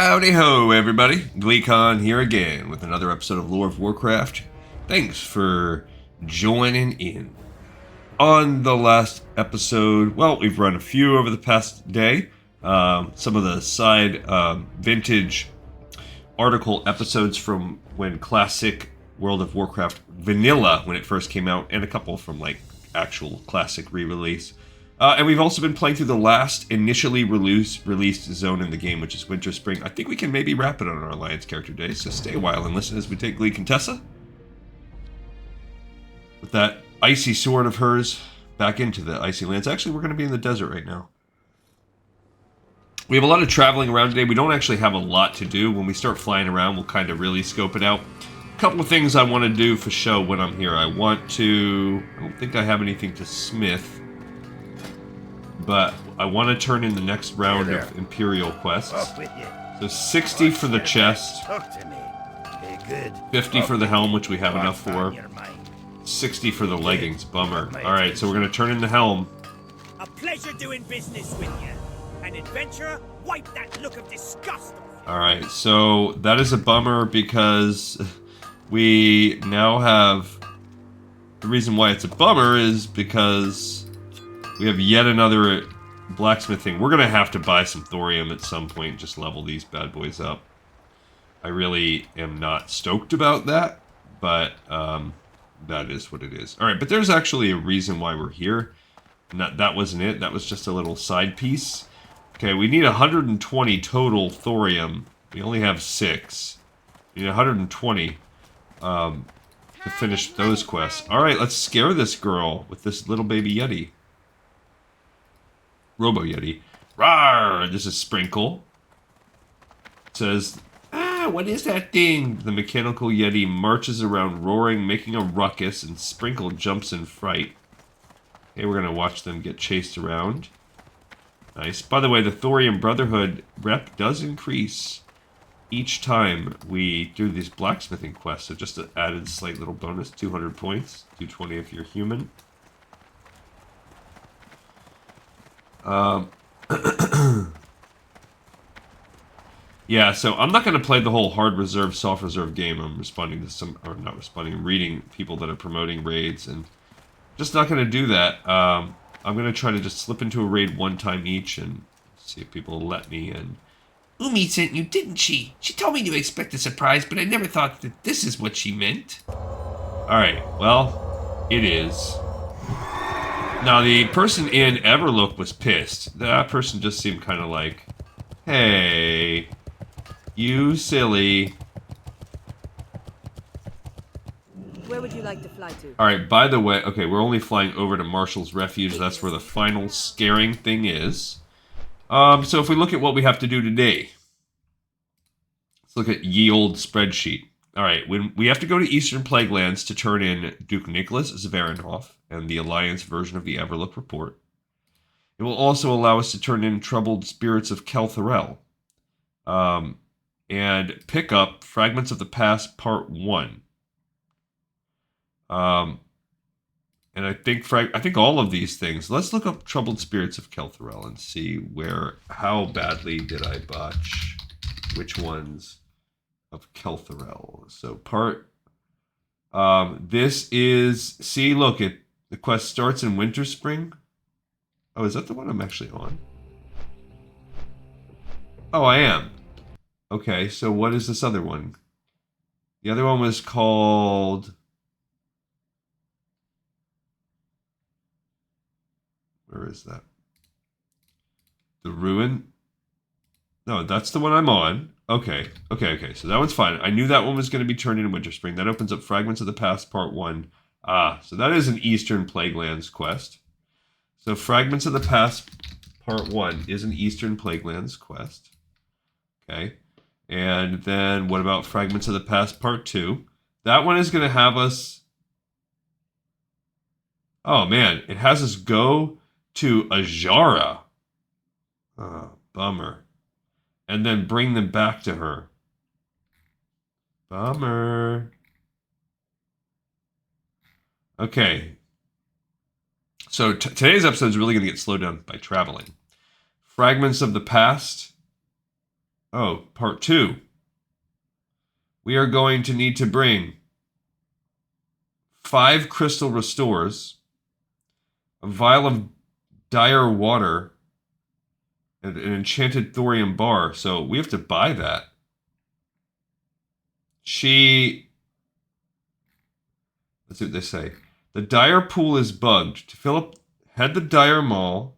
Howdy ho, everybody. Gleekon here again with another episode of Lore of Warcraft. Thanks for joining in. On the last episode, well, we've run a few over the past day. Some of the side vintage article episodes from when classic World of Warcraft vanilla, when it first came out, and a couple from like actual classic re-release. And we've also been playing through the last initially released zone in the game, which is Winterspring. I think we can maybe wrap it on our Alliance character day, so stay a while and listen as we take Glee Contessa with that icy sword of hers back into the icy lands. Actually, we're going to be in the desert right now. We have a lot of traveling around today. We don't actually have a lot to do. When we start flying around, we'll kind of really scope it out. A couple of things I want to do for show when I'm here. I don't think I have anything to smith. But I want to turn in the next round of Imperial quests. So 60 for the chest, 50 for the helm, which we have enough for, 60 for the leggings. Bummer. Alright, so we're going to turn in the helm. A pleasure doing business with you. An adventurer, wipe that look of disgust off. Alright, so that is a bummer because we now have... The reason why it's a bummer is because we have yet another blacksmithing. We're going to have to buy some thorium at some point, just level these bad boys up. I really am not stoked about that, but that is what it is. Alright, but there's actually a reason why we're here. And that wasn't it. That was just a little side piece. Okay, we need 120 total thorium. We only have 6. We need 120 to finish those quests. Alright, let's scare this girl with this little baby Yeti. Robo Yeti. Rawr! This is Sprinkle. It says, what is that thing? The mechanical Yeti marches around roaring, making a ruckus, and Sprinkle jumps in fright. Okay, we're gonna watch them get chased around. Nice. By the way, the Thorium Brotherhood rep does increase each time we do these blacksmithing quests. So just an added slight little bonus, 200 points, 220 if you're human. Yeah, so I'm not going to play the whole hard reserve, soft reserve game. I'm responding to some, or not responding, reading people that are promoting raids, and just not going to do that. I'm going to try to just slip into a raid one time each and see if people will let me in. Umi sent you, didn't she? She told me to expect a surprise, but I never thought that this is what she meant. Alright, well, it is. Now, the person in Everlook was pissed. That person just seemed kind of like, hey, you silly. Where would you like to fly to? Alright, by the way, okay, we're only flying over to Marshall's Refuge. That's where the final scaring thing is. So if we look at what we have to do today, let's look at ye old spreadsheet. Alright, when we have to go to Eastern Plaguelands to turn in Duke Nicholas Zverenhoff and the Alliance version of the Everlook Report. It will also allow us to turn in Troubled Spirits of Kel'Theril. And pick up Fragments of the Past Part 1. And I think all of these things. Let's look up Troubled Spirits of Kel'Theril and see how badly did I botch which ones of Kel'Theril. So this is, see, look, the quest starts in Winterspring. Oh, is that the one I'm actually on? Oh, I am. Okay, so what is this other one? The other one was called... Where is that? The Ruin? No, that's the one I'm on. Okay. So that one's fine. I knew that one was going to be turned into Winterspring. That opens up Fragments of the Past Part 1. So that is an Eastern Plaguelands quest. So Fragments of the Past Part 1 is an Eastern Plaguelands quest. Okay. And then what about Fragments of the Past Part 2? That one is going to have us... Oh, man. It has us go to Ajara. Oh, bummer. And then bring them back to her. Bummer. Okay. So today's episode is really going to get slowed down by traveling. Fragments of the Past Oh, part 2. We are going to need to bring 5 crystal restores, a vial of dire water, and an enchanted thorium bar. So we have to buy that. Let's see what they say. The dire pool is bugged. To fill up, head the dire mall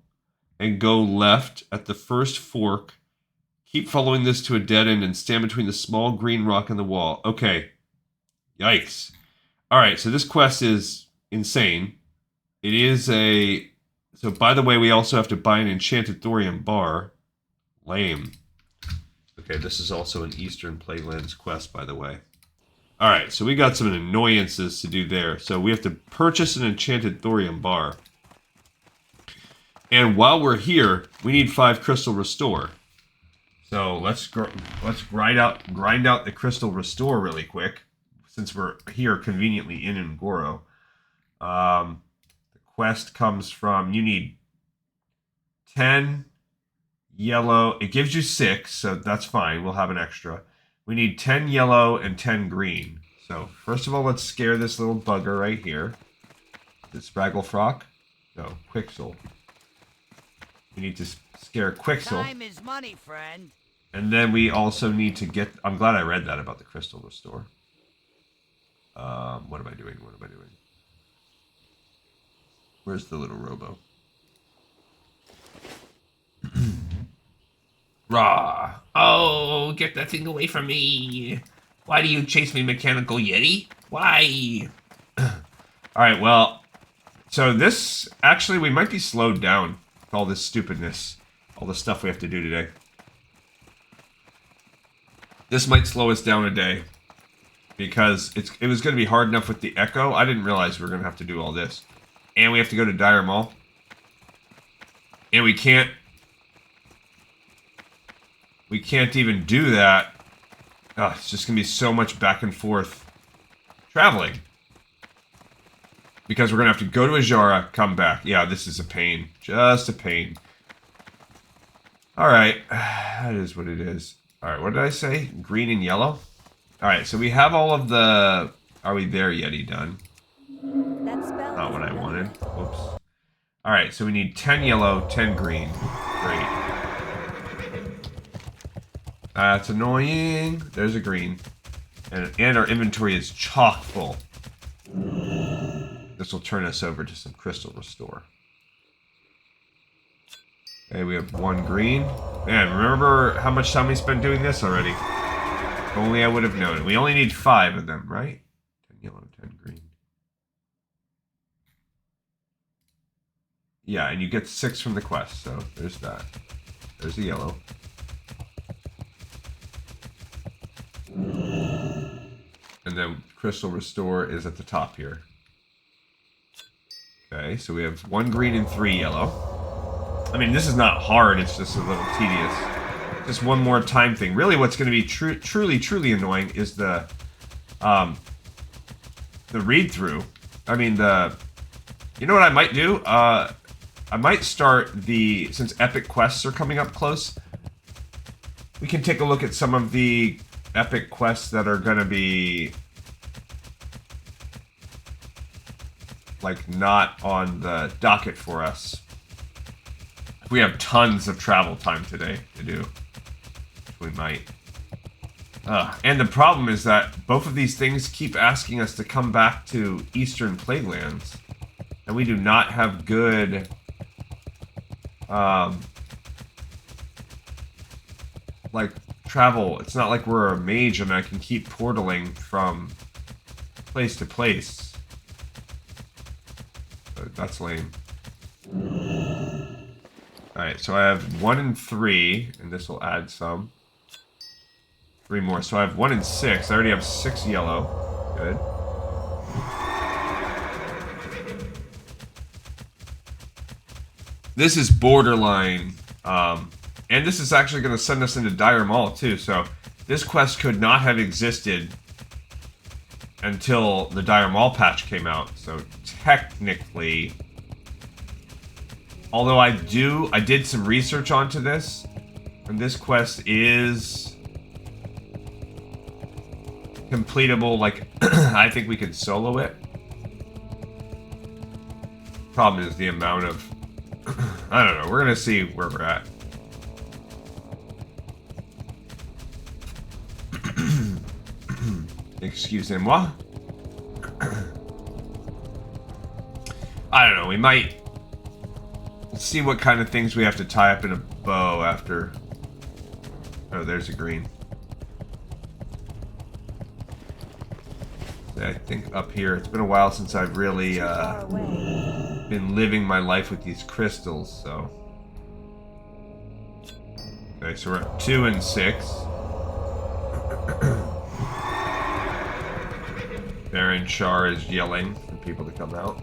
and go left at the first fork. Keep following this to a dead end and stand between the small green rock and the wall. Okay. Yikes. Alright, so this quest is insane. It is a... So, by the way, we also have to buy an enchanted thorium bar. Lame. Okay, this is also an Eastern Plaguelands quest, by the way. Alright, so we got some annoyances to do there. So we have to purchase an enchanted thorium bar. And while we're here, we need 5 crystal restore. So let's grind out the crystal restore really quick, since we're here conveniently in Ngoro. The quest comes from, you need 10 yellow. It gives you 6, so that's fine. We'll have an extra. We need 10 yellow and 10 green. So first of all, let's scare this little bugger right here. Is it Spragglefrock? No, Quixel. We need to scare Quixel. Time is money, friend. And then we also need to get... I'm glad I read that about the crystal restore. What am I doing? What am I doing? Where's the little robo? Rah! Oh, get that thing away from me! Why do you chase me, Mechanical Yeti? Why? Alright, well... So this... Actually, we might be slowed down with all this stupidness. All the stuff we have to do today. This might slow us down a day. Because it was going to be hard enough with the Echo. I didn't realize we were going to have to do all this. And we have to go to Dire Mall. And we can't even do that. Oh, it's just going to be so much back and forth traveling. Because we're going to have to go to Ajara, come back. Yeah, this is a pain. Just a pain. Alright. That is what it is. Alright, what did I say? Green and yellow? Alright, so we have all of the... Are we there, Yeti done? That spell Not what I doesn't wanted. matter. Whoops. Alright, so we need 10 yellow, 10 green. Great. That's annoying. There's a green. And our inventory is chock full. This will turn us over to some crystal restore. Okay, we have 1 green. Man, remember how much time we spent doing this already? If only I would have known. We only need 5 of them, right? 10 yellow, 10 green. Yeah, and you get 6 from the quest, so there's that. There's the yellow. And then Crystal Restore is at the top here. Okay, so we have 1 green and 3 yellow. I mean, this is not hard, it's just a little tedious. Just one more time thing. Really, what's going to be truly annoying is the read-through. I mean, you know what I might do? I might start since epic quests are coming up close, we can take a look at some of the epic quests that are going to be like not on the docket for us. We have tons of travel time today to do. We might. And the problem is that both of these things keep asking us to come back to Eastern Plaguelands. And we do not have good... like, travel. It's not like we're a mage and I can keep portaling from place to place. But that's lame. Alright, so I have 1 and 3, and this will add some. 3 more. So I have 1 and 6. I already have 6 yellow. Good. This is borderline. And this is actually going to send us into Dire Mall, too. So this quest could not have existed until the Dire Mall patch came out. So technically... Although I did some research onto this. And this quest is completable, like, I think we could solo it. Problem is the amount of... I don't know, we're gonna see where we're at. Excusez-moi. I don't know, we might... Let's see what kind of things we have to tie up in a bow after... Oh, there's a green. I think up here, it's been a while since I've really been living my life with these crystals, so... Okay, so we're at 2 and 6. Baron Char is yelling for people to come out.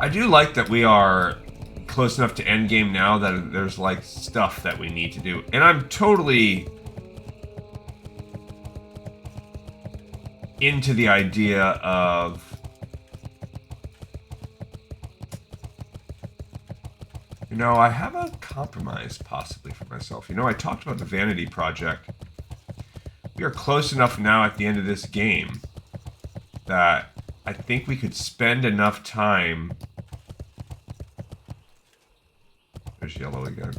I do like that we are close enough to endgame now that there's like stuff that we need to do. And I'm totally into the idea of I have a compromise possibly for myself. I talked about the Vanity Project. We are close enough now at the end of this game that I think we could spend enough time... There's yellow again.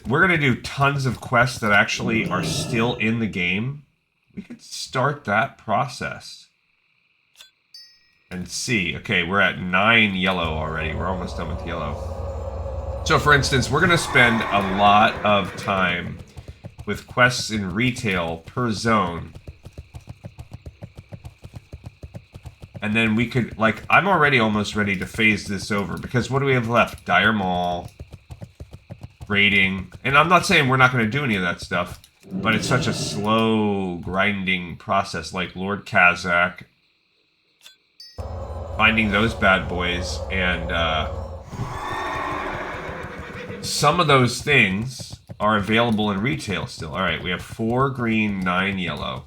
We're going to do tons of quests that actually are still in the game. We could start that process. And see. Okay, we're at 9 yellow already. We're almost done with yellow. So, for instance, we're going to spend a lot of time with quests in retail per zone. And then we could, like, I'm already almost ready to phase this over. Because what do we have left? Dire Mall, raiding. And I'm not saying we're not going to do any of that stuff. But it's such a slow, grinding process. Like Lord Kazakh. Finding those bad boys. And, some of those things are available in retail still. Alright, we have 4 green, 9 yellow.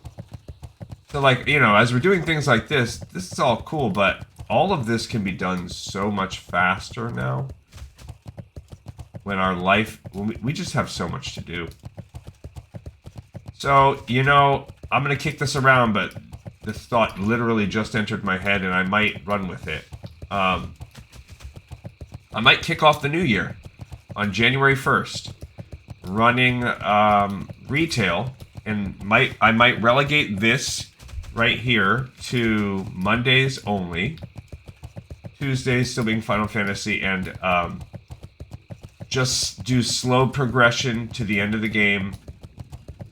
So, like, as we're doing things like this is all cool, but all of this can be done so much faster now. When our life... we just have so much to do. So, I'm going to kick this around, but this thought literally just entered my head, and I might run with it. I might kick off the new year on January 1st, running retail, and I might relegate this right here to Mondays only, Tuesdays still being Final Fantasy, and just do slow progression to the end of the game.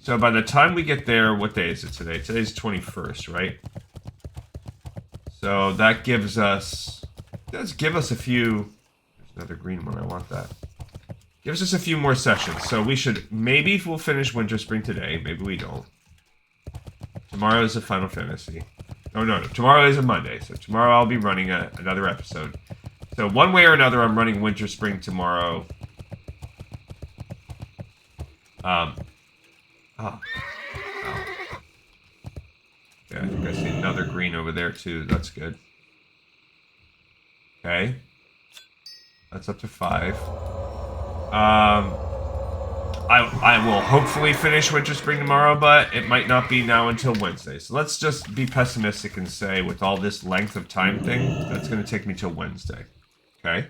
So by the time we get there, what day is it today? Today's 21st, right? So that gives us, does give us a few, there's another green one, I want that. Gives us a few more sessions, so we should, maybe we'll finish Winterspring today, maybe we don't. Tomorrow is a Final Fantasy. Oh no, tomorrow is a Monday, so tomorrow I'll be running another episode. So one way or another, I'm running Winterspring tomorrow. Oh. Yeah, I think I see another green over there too, that's good. Okay. That's up to 5. I will hopefully finish Winterspring tomorrow, but it might not be now until Wednesday. So let's just be pessimistic and say, with all this length of time thing, that's going to take me till Wednesday. Okay?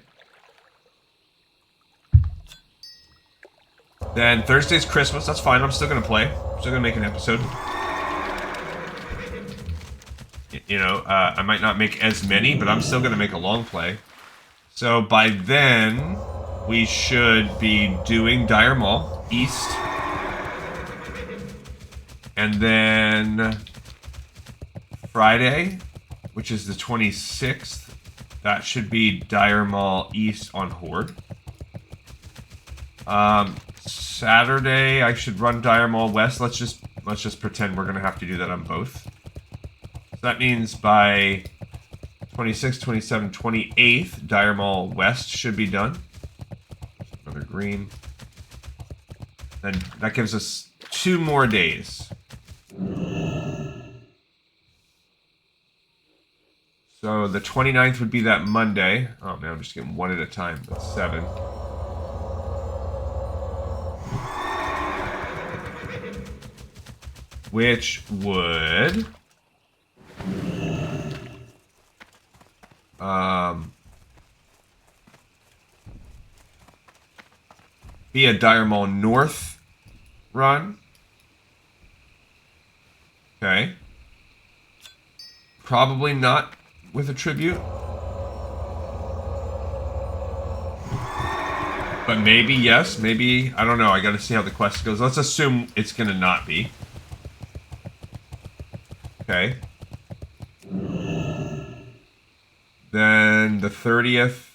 Then Thursday's Christmas. That's fine. I'm still going to play. I'm still going to make an episode. I might not make as many, but I'm still going to make a long play. So by then... we should be doing Dire Mall East. And then Friday, which is the 26th, that should be Dire Mall East on Horde. Saturday, I should run Dire Mall West. Let's just pretend we're gonna have to do that on both. So that means by 26th, 27th, 28th, Dire Mall West should be done. Another green. Then that gives us 2 more days. So the 29th would be that Monday. Oh man, I'm just getting one at a time. That's 7. Which would... be a Dire Maul North run. Okay. Probably not with a tribute. But maybe yes, maybe, I don't know, I gotta see how the quest goes. Let's assume it's gonna not be. Okay. Then the 30th,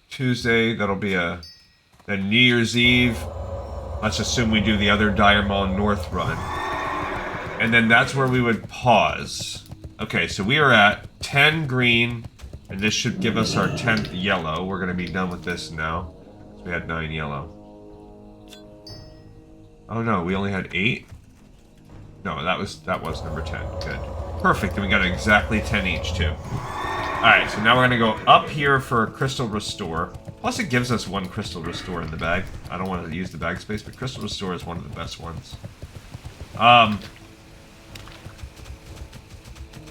Tuesday, that'll be then New Year's Eve. Let's assume we do the other Dire Maul North run. And then that's where we would pause. Okay, so we are at 10 green, and this should give us our 10th yellow. We're going to be done with this now. So we had 9 yellow. Oh no, we only had 8? No, that was number 10. Good. Perfect, and we got exactly 10 each too. Alright, so now we're going to go up here for Crystal Restore. Plus it gives us 1 Crystal Restore in the bag. I don't want to use the bag space, but Crystal Restore is one of the best ones.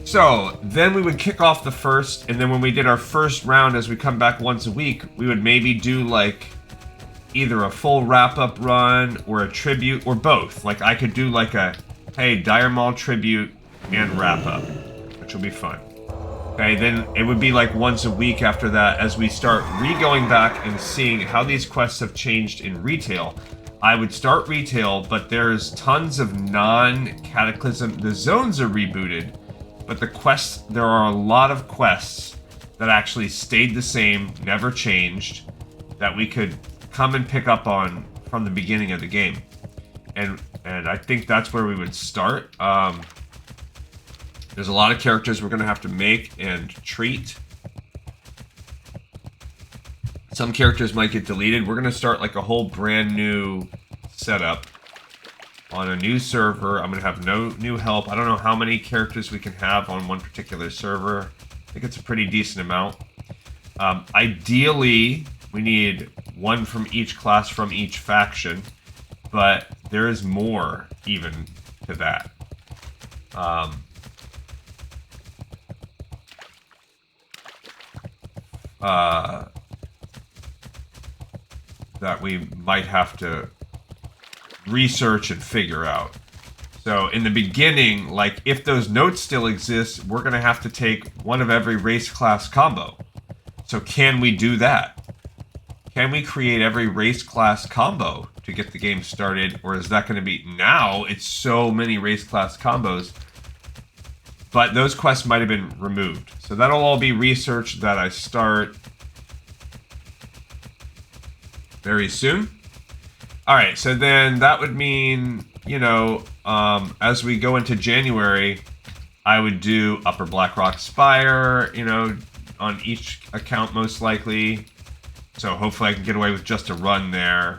So, then we would kick off the first, and then when we did our first round as we come back once a week, we would maybe do like either a full wrap-up run or a tribute or both. Like I could do like a, hey, Dire Maul tribute and wrap-up, which will be fun. Okay, then it would be like once a week after that as we start going back and seeing how these quests have changed in retail. I would start retail, but there's tons of non-Cataclysm. The zones are rebooted, but the quests, there are a lot of quests that actually stayed the same, never changed, that we could come and pick up on from the beginning of the game. And I think that's where we would start. There's a lot of characters we're going to have to make and treat. Some characters might get deleted. We're going to start like a whole brand new setup on a new server. I'm going to have no new help. I don't know how many characters we can have on one particular server. I think it's a pretty decent amount. Ideally, we need 1 from each class from each faction, but there is more even to that. That we might have to research and figure out. So in the beginning, like if those notes still exist, we're going to have to take 1 of every race class combo. So can we do that? Can we create every race class combo to get the game started? Or is that going to be, now it's so many race class combos, but those quests might have been removed. So that'll all be research that I start very soon. All right, so then that would mean, you know, as we go into January, I would do Upper Blackrock Spire, you know, on each account most likely. So hopefully I can get away with just a run there.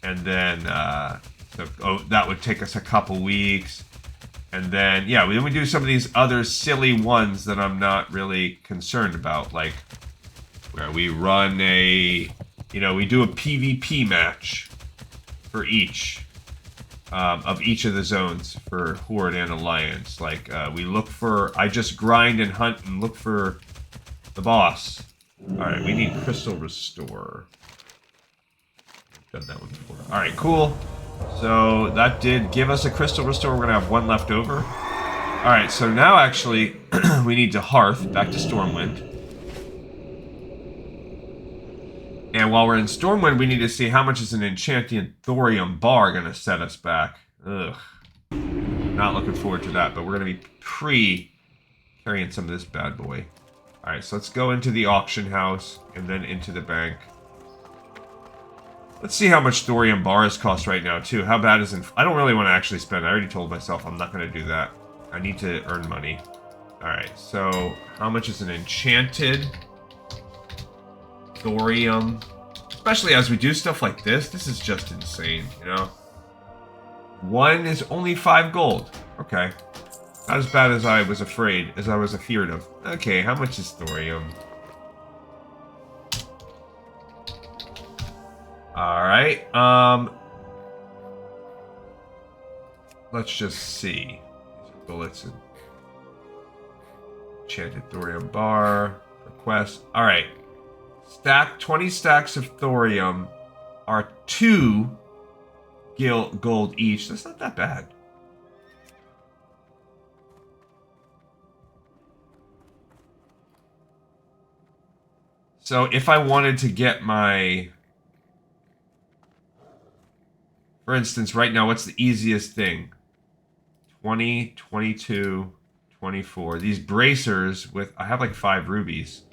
And then, that would take us a couple weeks. And then, yeah, then we do some of these other silly ones that I'm not really concerned about, like where we run we do a PvP match for each of each of the zones for Horde and Alliance. Like, I just grind and hunt and look for the boss. Alright, we need Crystal Restore. Done that one before. Alright, cool. So that did give us a Crystal Restore. We're going to have 1 left over. Alright, so now actually we need to Hearth, back to Stormwind. And while we're in Stormwind, we need to see how much is an Enchanting Thorium Bar going to set us back. Ugh. Not looking forward to that, but we're going to be carrying some of this bad boy. Alright, so let's go into the auction house and then into the bank. Let's see how much Thorium Bars cost right now, too. How bad is it? I don't really want to actually spend. I already told myself I'm not going to do that. I need to earn money. Alright, so how much is an enchanted Thorium? Especially as we do stuff like this. This is just insane, you know? 1 is only 5 gold. Okay. Not as bad as I was afeared of. Okay, how much is thorium? Alright, let's just see. These are bullets and enchanted thorium bar. Request. Alright. 20 stacks of thorium are 2 gold each. That's not that bad. So if I wanted to get my... For instance, right now, what's the easiest thing? 20, 22, 24. These bracers with... I have like 5 rubies.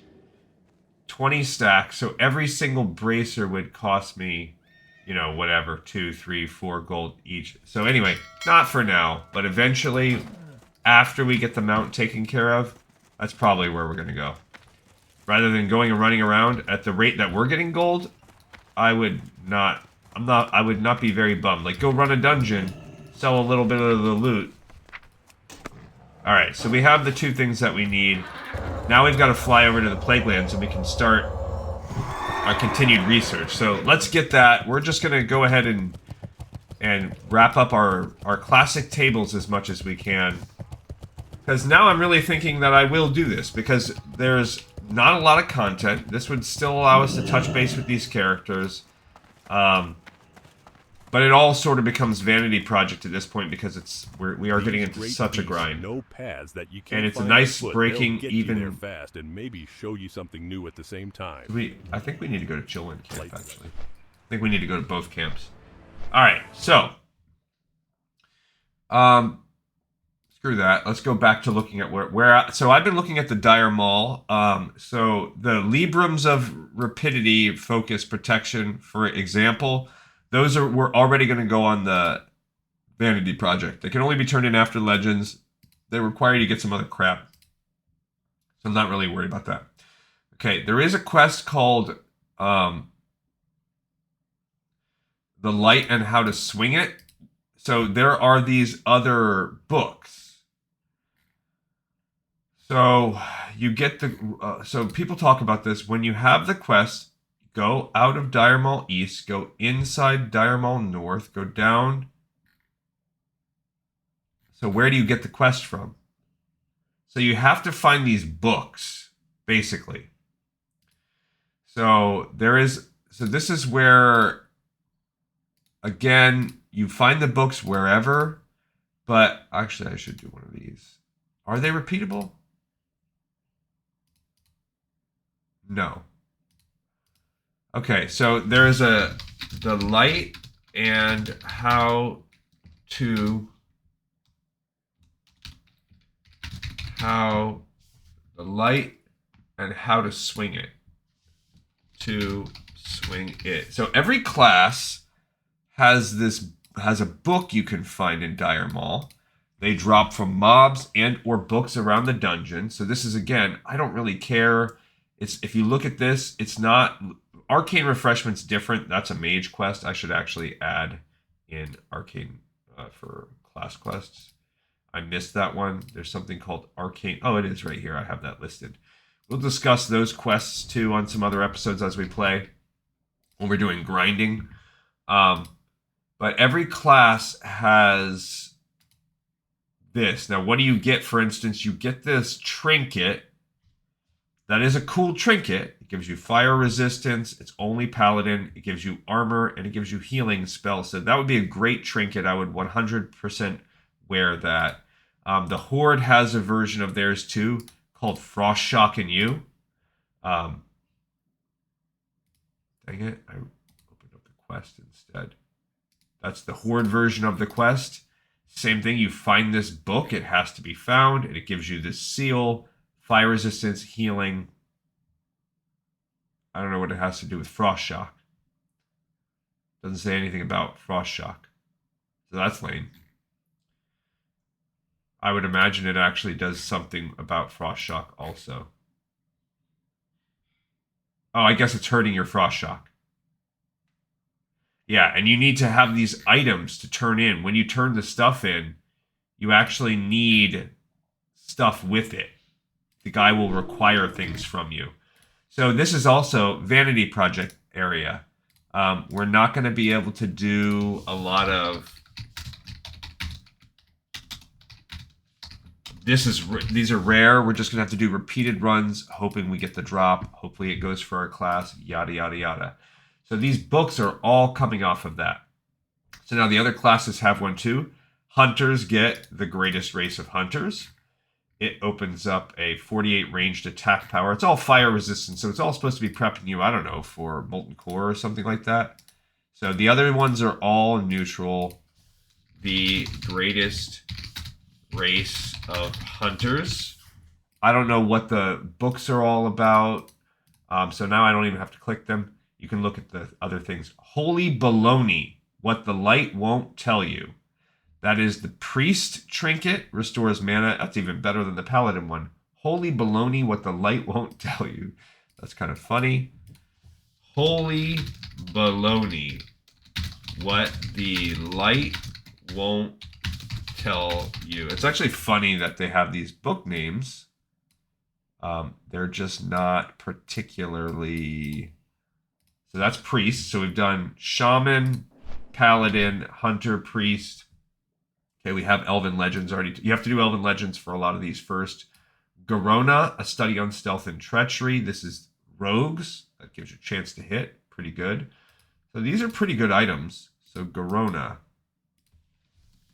20 stacks. So every single bracer would cost me, you know, whatever. 2, 3, 4 gold each. So anyway, not for now. But eventually, after we get the mount taken care of, that's probably where we're going to go. Rather than going and running around at the rate that we're getting gold, I would not be very bummed. Like, go run a dungeon, sell a little bit of the loot. Alright, so we have the 2 things that we need. Now we've got to fly over to the Plaguelands and we can start our continued research. So let's get that. We're just going to go ahead and wrap up our classic tables as much as we can. Because now I'm really thinking that I will do this, because there's not a lot of content. This would still allow us to touch base with these characters. But it all sort of becomes vanity project at this point, because we are getting into such a grind. No paths that you can't and it's a find nice afoot. breaking They'll get even. you there fast and maybe show you something new at the same time. I think we need to go to Chillwind Camp, actually. I think we need to go to both camps. Alright, so screw that. Let's go back to looking at where so I've been looking at the Dire Maul. So the Librams of Rapidity, Focus, Protection, for example, we're already going to go on the Vanity Project. They can only be turned in after Legends. They require you to get some other crap. So I'm not really worried about that. Okay, there is a quest called The Light and How to Swing It. So there are these other books. So you get the... so people talk about this. When you have the quest, go out of Dire Maul East, go inside Dire Maul North, go down. So where do you get the quest from? So you have to find these books, basically. So this is where, again, you find the books wherever, but actually I should do one of these. Are they repeatable? No. Okay, so there's the light and how to the light and how to swing it. To swing it. So every class has a book you can find in Dire Maul. They drop from mobs and or books around the dungeon. So this is, again, I don't really care. If you look at this, it's not... Arcane Refreshment's different. That's a mage quest. I should actually add in Arcane for class quests. I missed that one. There's something called Arcane. Oh, it is right here. I have that listed. We'll discuss those quests too on some other episodes as we play, when we're doing grinding. But every class has this. Now, what do you get? For instance, you get this trinket. That is a cool trinket. It gives you fire resistance. It's only paladin. It gives you armor, and it gives you healing spells. So that would be a great trinket. I would 100% wear that. The Horde has a version of theirs too, called Frost Shock and You. Dang it, I opened up the quest instead. That's the Horde version of the quest. Same thing, you find this book, it has to be found, and it gives you this seal, fire resistance, healing. I don't know what it has to do with Frost Shock. Doesn't say anything about Frost Shock. So that's lame. I would imagine it actually does something about Frost Shock also. Oh, I guess it's hurting your Frost Shock. Yeah, and you need to have these items to turn in. When you turn the stuff in, you actually need stuff with it. The guy will require things from you. So this is also vanity project area. We're not going to be able to do a lot of... These are rare. We're just going to have to do repeated runs, hoping we get the drop. Hopefully it goes for our class, yada, yada, yada. So these books are all coming off of that. So now the other classes have one too. Hunters get the greatest race of hunters. It opens up a 48 ranged attack power. It's all fire resistant, so it's all supposed to be prepping you, I don't know, for Molten Core or something like that. So the other ones are all neutral. The greatest race of hunters. I don't know what the books are all about. So now I don't even have to click them. You can look at the other things. Holy Baloney, what the light won't tell you. That is the priest trinket, restores mana. That's even better than the paladin one. Holy Baloney, what the light won't tell you. That's kind of funny. Holy Baloney, what the light won't tell you. It's actually funny that they have these book names. They're just not particularly... So that's priest. So we've done shaman, paladin, hunter, priest. Okay, we have Elven Legends already. You have to do Elven Legends for a lot of these first. Garona, a study on stealth and treachery. This is rogues. That gives you a chance to hit. Pretty good. So these are pretty good items. So Garona.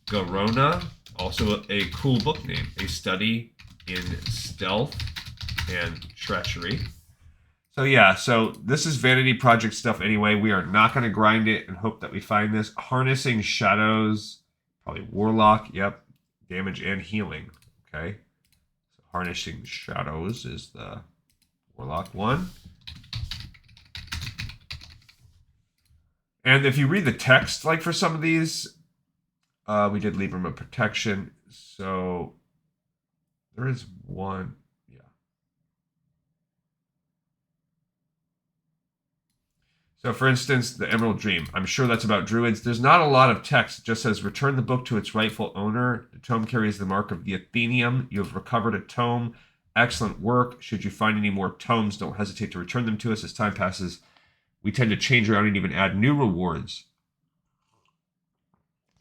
Garona, also a cool book name. A study in stealth and treachery. So yeah, so this is Vanity Project stuff anyway. We are not going to grind it and hope that we find this. Harnessing Shadows, probably Warlock, yep. Damage and healing, okay. So Harnessing Shadows is the Warlock one. And if you read the text, like for some of these, we did Libram of Protection, so there is one, yeah. So for instance, the Emerald Dream, I'm sure that's about druids. There's not a lot of text. It just says, return the book to its rightful owner. The tome carries the mark of the Athenium. You have recovered a tome. Excellent work. Should you find any more tomes, don't hesitate to return them to us. As time passes, we tend to change around and even add new rewards.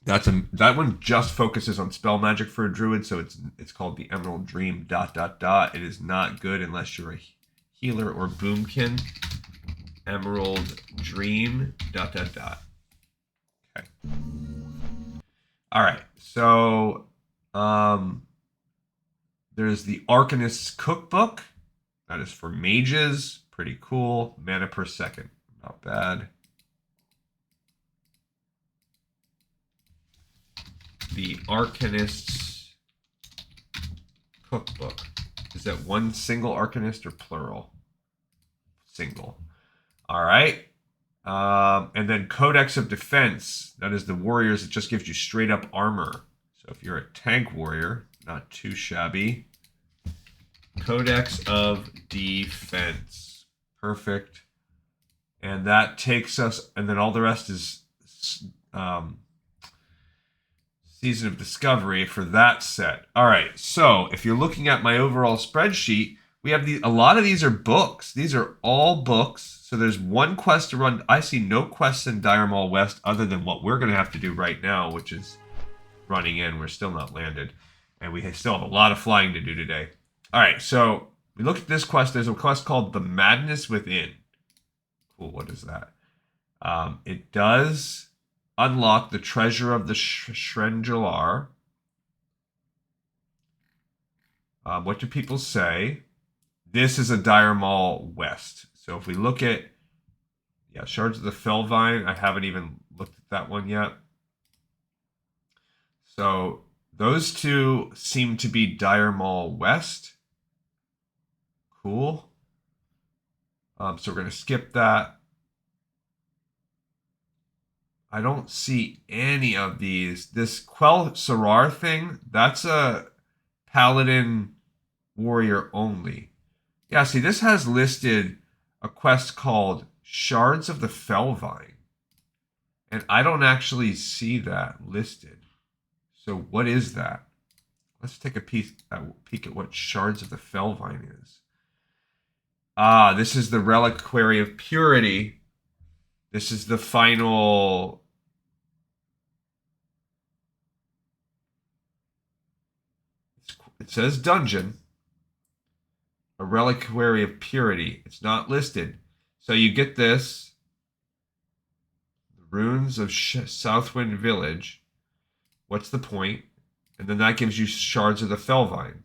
That one just focuses on spell magic for a druid, so it's called the Emerald Dream ... It is not good unless you're a healer or boomkin. Emerald Dream ... Okay. All right. So there's the Arcanist's Cookbook. That is for mages. Pretty cool. Mana per second. Not bad. The Arcanist's Cookbook. Is that one single Arcanist or plural? Single. All right. And then Codex of Defense. That is the warriors. It just gives you straight up armor. So if you're a tank warrior, not too shabby. Codex of Defense. Perfect. And that takes us, and then all the rest is Season of Discovery for that set. All right, so if you're looking at my overall spreadsheet, we have a lot of these are books. These are all books. So there's one quest to run. I see no quests in Dire Maul West other than what we're going to have to do right now, which is running in. We're still not landed. And we still have a lot of flying to do today. All right, so we look at this quest. There's a quest called The Madness Within. Cool, what is that? It does unlock the treasure of the Shrenjalar. What do people say? This is a Dire Maul West. So if we look at, yeah, Shards of the Fellvine, I haven't even looked at that one yet. So those two seem to be Dire Maul West. Cool. So we're going to skip that. I don't see any of these. This Kel'Theril thing, that's a Paladin Warrior only. Yeah, see, this has listed a quest called Shards of the Fellvine. And I don't actually see that listed. So what is that? Let's take a peek at what Shards of the Fellvine is. Ah, this is the Reliquary of Purity. This is the final... It says dungeon. A Reliquary of Purity. It's not listed. So you get this. The Runes of Southwind Village. What's the point? And then that gives you Shards of the Fellvine.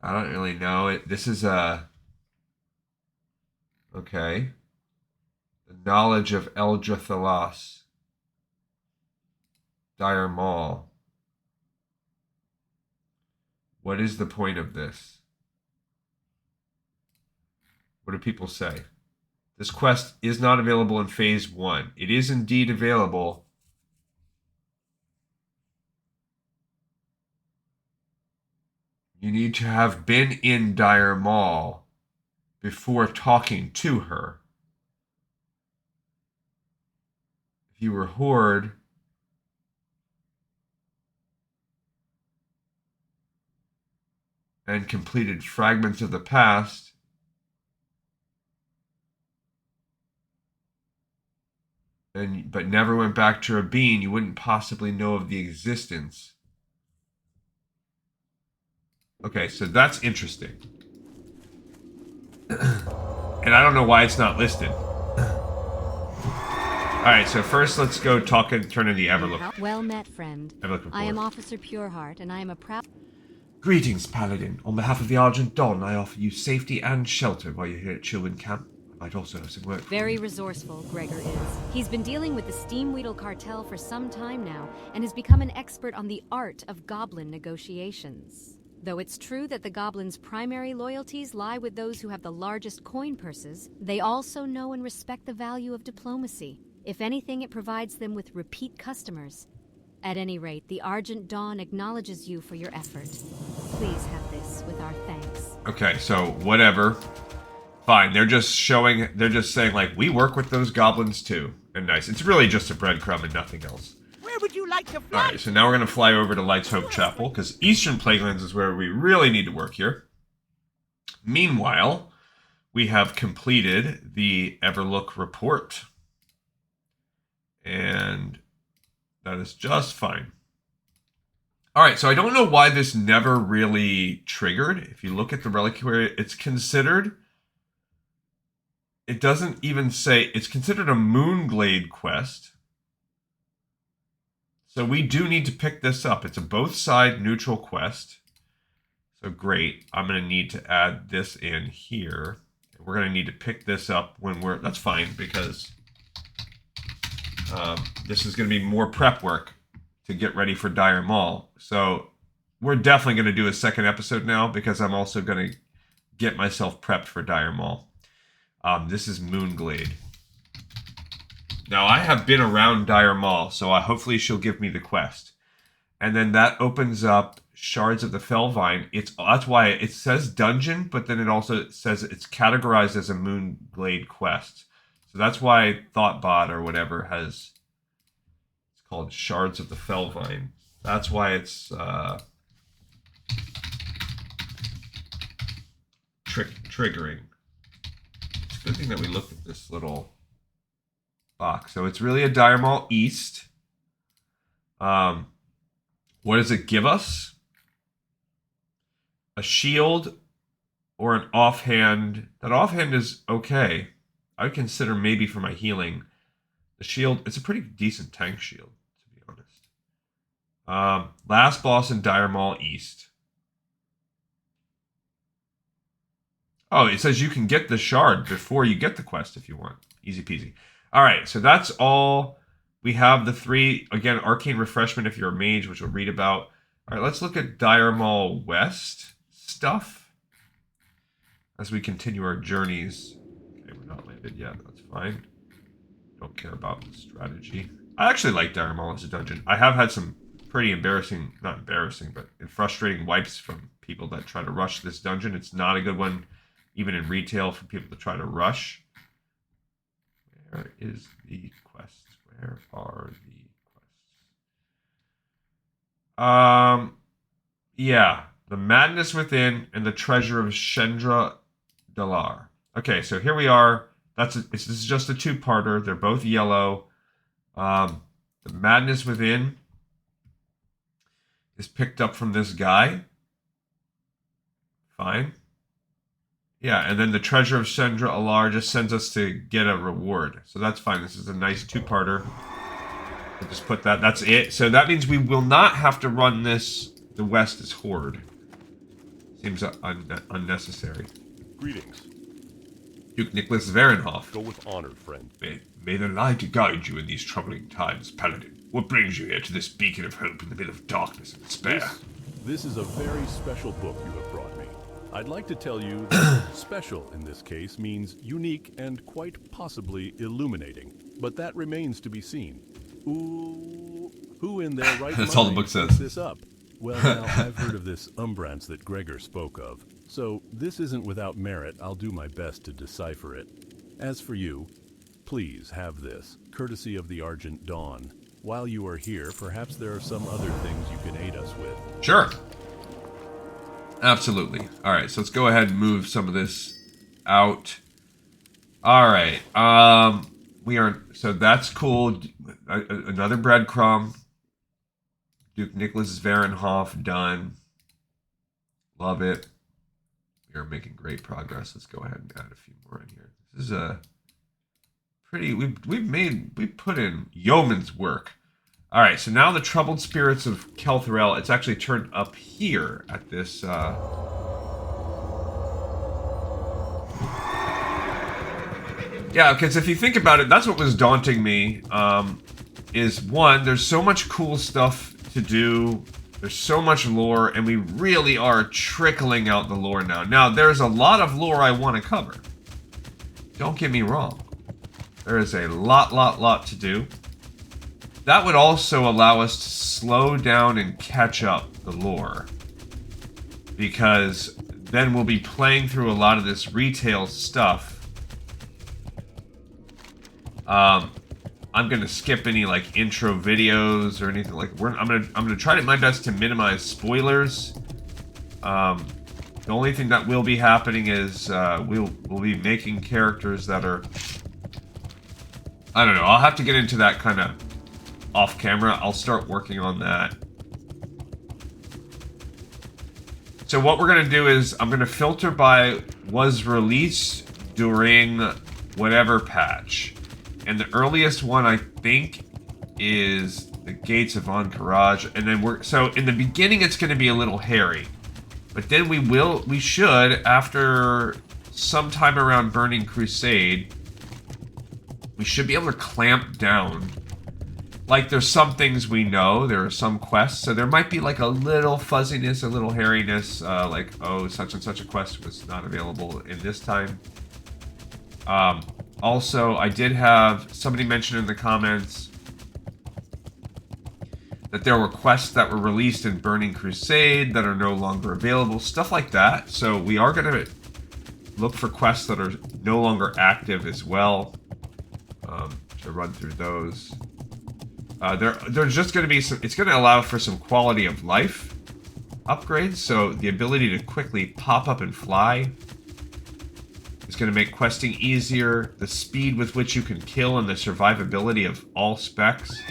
I don't really know. This is a... Okay. The knowledge of Eldrathelas. Dire Maul. What is the point of this? What do people say? This quest is not available in Phase 1. It is indeed available. You need to have been in Dire Maul before talking to her. If you were Horde, and completed Fragments of the Past, but never went back to Rabin, you wouldn't possibly know of the existence. Okay, so that's interesting. And I don't know why it's not listed. Alright, so first let's go talk and turn in the Everlook. Well met, friend. Everlook Report. I am Officer Pureheart, and I am a proud... Greetings, Paladin. On behalf of the Argent Dawn, I offer you safety and shelter while you're here at Chilwyn Camp. I might also have some work. Very resourceful, Gregor is. He's been dealing with the Steamweedle cartel for some time now, and has become an expert on the art of goblin negotiations. Though it's true that the goblins' primary loyalties lie with those who have the largest coin purses, they also know and respect the value of diplomacy. If anything, it provides them with repeat customers. At any rate, the Argent Dawn acknowledges you for your effort. Please have this with our thanks. Okay, so whatever. Fine, they're just saying, like, we work with those goblins too. And nice. It's really just a breadcrumb and nothing else. Where would you like to fly? Alright, so now we're going to fly over to Light's Hope Chapel, because Eastern Plaguelands is where we really need to work here. Meanwhile, we have completed the Everlook Report. And that is just fine. Alright, so I don't know why this never really triggered. If you look at the reliquary, it's considered... It doesn't even say... It's considered a Moonglade quest. So we do need to pick this up. It's a both-side neutral quest. So great. I'm going to need to add this in here. We're going to need to pick this up when we're... That's fine, because this is going to be more prep work to get ready for Dire Maul. So we're definitely going to do a second episode now, because I'm also going to get myself prepped for Dire Maul. This is Moonglade. Now, I have been around Dire Maul, so hopefully she'll give me the quest. And then that opens up Shards of the Fellvine. That's why it says dungeon, but then it also says it's categorized as a Moonglade quest. So that's why Thoughtbot or whatever it's called Shards of the Fellvine. That's why it's triggering. It's a good thing that we looked at this little box. So it's really a Dire Maul East. What does it give us? A shield or an offhand. That offhand is okay. I would consider maybe for my healing. The shield, it's a pretty decent tank shield, to be honest. Last boss in Dire Maul East. Oh, it says you can get the shard before you get the quest if you want. Easy peasy. All right, so that's all. We have the 3, again, Arcane Refreshment if you're a mage, which we'll read about. All right, let's look at Dire Maul West stuff as we continue our journeys. Okay, we're not landed yet. That's fine. Don't care about the strategy. I actually like Dire Maul as a dungeon. I have had some pretty embarrassing, not embarrassing, but frustrating wipes from people that try to rush this dungeon. It's not a good one, even in retail, for people to try to rush. Where is the quest? Where are the quests? Yeah. The Madness Within and the Treasure of Shendra Dalar. Okay, so here we are. This is just a two-parter. They're both yellow. The Madness Within is picked up from this guy. Fine. Yeah, and then the Treasure of Shendra Alar just sends us to get a reward. So that's fine. This is a nice two-parter. We'll just put that. That's it. So that means we will not have to run this. The West is Horde. Seems unnecessary. Greetings. Duke Nicholas Zverenhoff. Go with honor, friend. May the light guide you in these troubling times, Paladin. What brings you here to this beacon of hope in the middle of darkness and despair? This is a very special book you have brought me. I'd like to tell you that special in this case means unique and quite possibly illuminating. But that remains to be seen. Ooh, who in their right That's mind all the book says. picks this up? Well, now, I've heard of this Umbrance that Gregor spoke of, so this isn't without merit. I'll do my best to decipher it. As for you, please have this, courtesy of the Argent Dawn. While you are here, perhaps there are some other things you can aid us with. Sure. Absolutely. All right, so let's go ahead and move some of this out. All right. So that's cool. Another breadcrumb. Duke Nicholas Zverenhoff done. Love it. We are making great progress. Let's go ahead and add a few more in here. This is a pretty. We've put in yeoman's work. All right. So now the troubled spirits of Kel'Theril. It's actually turned up here at this. Yeah, because if you think about it, that's what was daunting me. Is one, there's so much cool stuff to do. There's so much lore, and we really are trickling out the lore now. Now, there's a lot of lore I want to cover. Don't get me wrong. There is a lot to do. That would also allow us to slow down and catch up the lore. Because then we'll be playing through a lot of this retail stuff. I'm gonna skip any like intro videos or anything like. I'm gonna try my best to minimize spoilers. The only thing that will be happening is we'll be making characters that are. I don't know. I'll have to get into that kind of off camera. I'll start working on that. So what we're gonna do is I'm gonna filter by was released during whatever patch. And the earliest one, I think, is the Gates of Encourage. And then so in the beginning, it's going to be a little hairy. But then we should, after some time around Burning Crusade, we should be able to clamp down. Like, there's some things we know. There are some quests. So there might be like a little fuzziness, a little hairiness. Like, oh, such and such a quest was not available in this time. Also, I did have somebody mention in the comments that there were quests that were released in Burning Crusade that are no longer available, stuff like that. So we are going to look for quests that are no longer active as well, to run through those. There's just going to be some, it's going to allow for some quality of life upgrades, so the ability to quickly pop up and fly. It's going to make questing easier, the speed with which you can kill, and the survivability of all specs.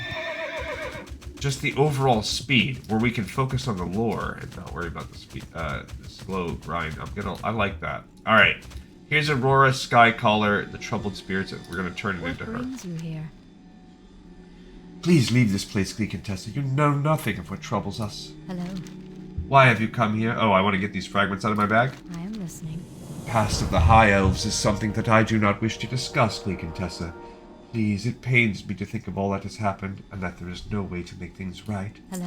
Just the overall speed, where we can focus on the lore and not worry about the speed, the slow grind. I like that. All right, here's Aurora Skycaller, the troubled spirits. We're going to turn it into her. What brings you here? Please leave this place, Contessa. You know nothing of what troubles us. Hello. Why have you come here? Oh, I want to get these fragments out of my bag. I am listening. The past of the High Elves is something that I do not wish to discuss, Contessa. Please, it pains me to think of all that has happened, and that there is no way to make things right. Hello.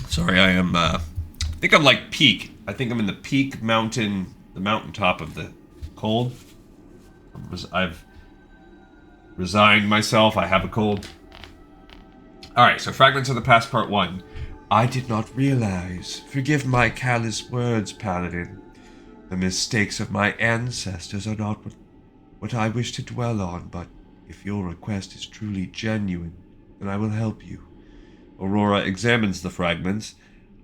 Sorry, I am, I think I'm like peak. I think I'm in the peak mountain, the mountaintop of the cold. I've resigned myself. I have a cold. Alright, so Fragments of the Past Part 1. I did not realize. Forgive my callous words, Paladin. The mistakes of my ancestors are not what I wish to dwell on, but if your request is truly genuine, then I will help you. Aurora examines the fragments.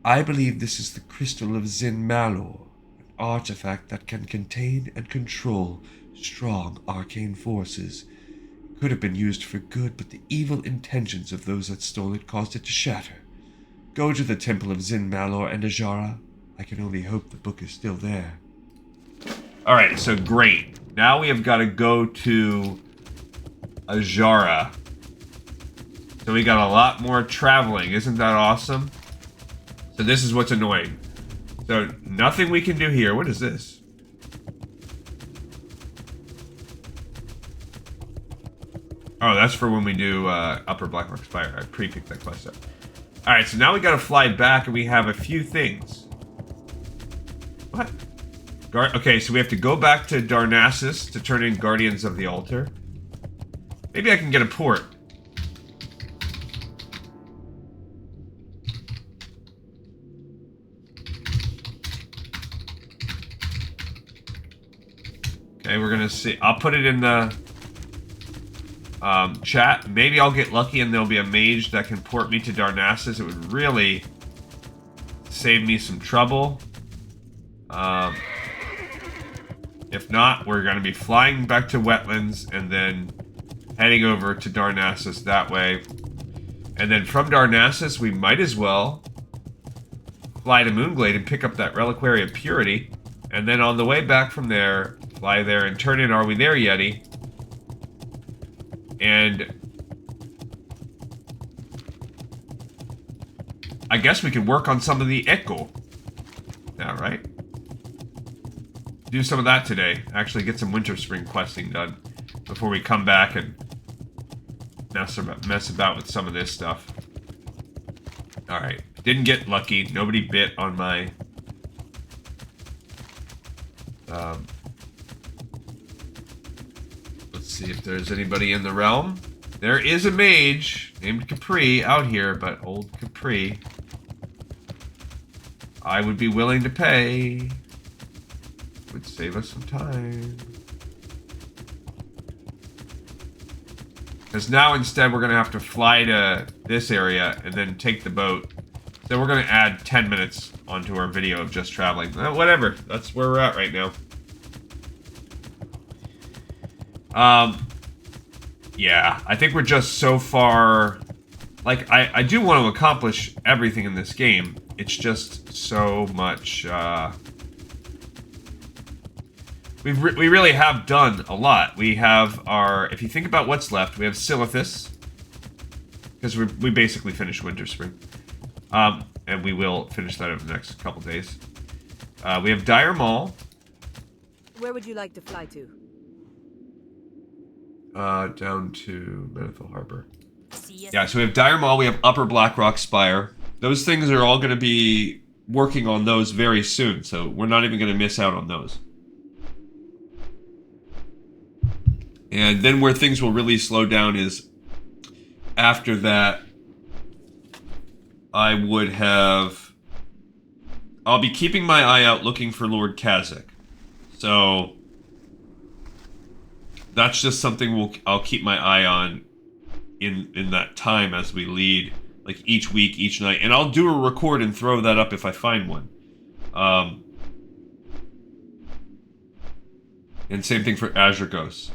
I believe this is the crystal of Zin Malor, an artifact that can contain and control strong arcane forces. It could have been used for good, but the evil intentions of those that stole it caused it to shatter. Go to the Temple of Zin Malor and Ajara. I can only hope the book is still there. Alright, so great. Now we have got to go to Ajara. So we got a lot more traveling. Isn't that awesome? So this is what's annoying. So nothing we can do here. What is this? Oh, that's for when we do Upper Blackrock Spire. I pre-picked that quest up. Alright, so now we gotta fly back and we have a few things. What? Okay, so we have to go back to Darnassus to turn in Guardians of the Altar. Maybe I can get a port. Okay, we're gonna see. I'll put it in the chat. Maybe I'll get lucky and there'll be a mage that can port me to Darnassus. It would really save me some trouble. If not, we're going to be flying back to Wetlands and then heading over to Darnassus that way. And then from Darnassus, we might as well fly to Moonglade and pick up that Reliquary of Purity. And then on the way back from there, fly there and turn in Are We There, Yeti? And I guess we can work on some of the Echo. Yeah, right? Do some of that today. Actually get some Winterspring questing done before we come back and mess about with some of this stuff. Alright. Didn't get lucky. Nobody bit on my... let's see if there's anybody in the realm. There is a mage named Capri out here, but old Capri, I would be willing to pay. Would save us some time. Because now instead we're going to have to fly to this area and then take the boat. So we're going to add 10 minutes onto our video of just traveling. Whatever. That's where we're at right now. Yeah, I think we're just so far... Like, I do want to accomplish everything in this game. It's just so much, we really have done a lot. We have our... If you think about what's left, we have Silithus. Because we basically finished Winterspring. And we will finish that over the next couple days. We have Dire Maul. Where would you like to fly to? Down to Menethil Harbor. Yeah, so we have Dire Maul, we have Upper Blackrock Spire. Those things are all going to be working on those very soon, so we're not even going to miss out on those. And then where things will really slow down is after that, I'll be keeping my eye out looking for Lord Kazakh. So that's just something I'll keep my eye on in that time as we lead, like each week, each night. And I'll do a record and throw that up if I find one. And same thing for Azurgos.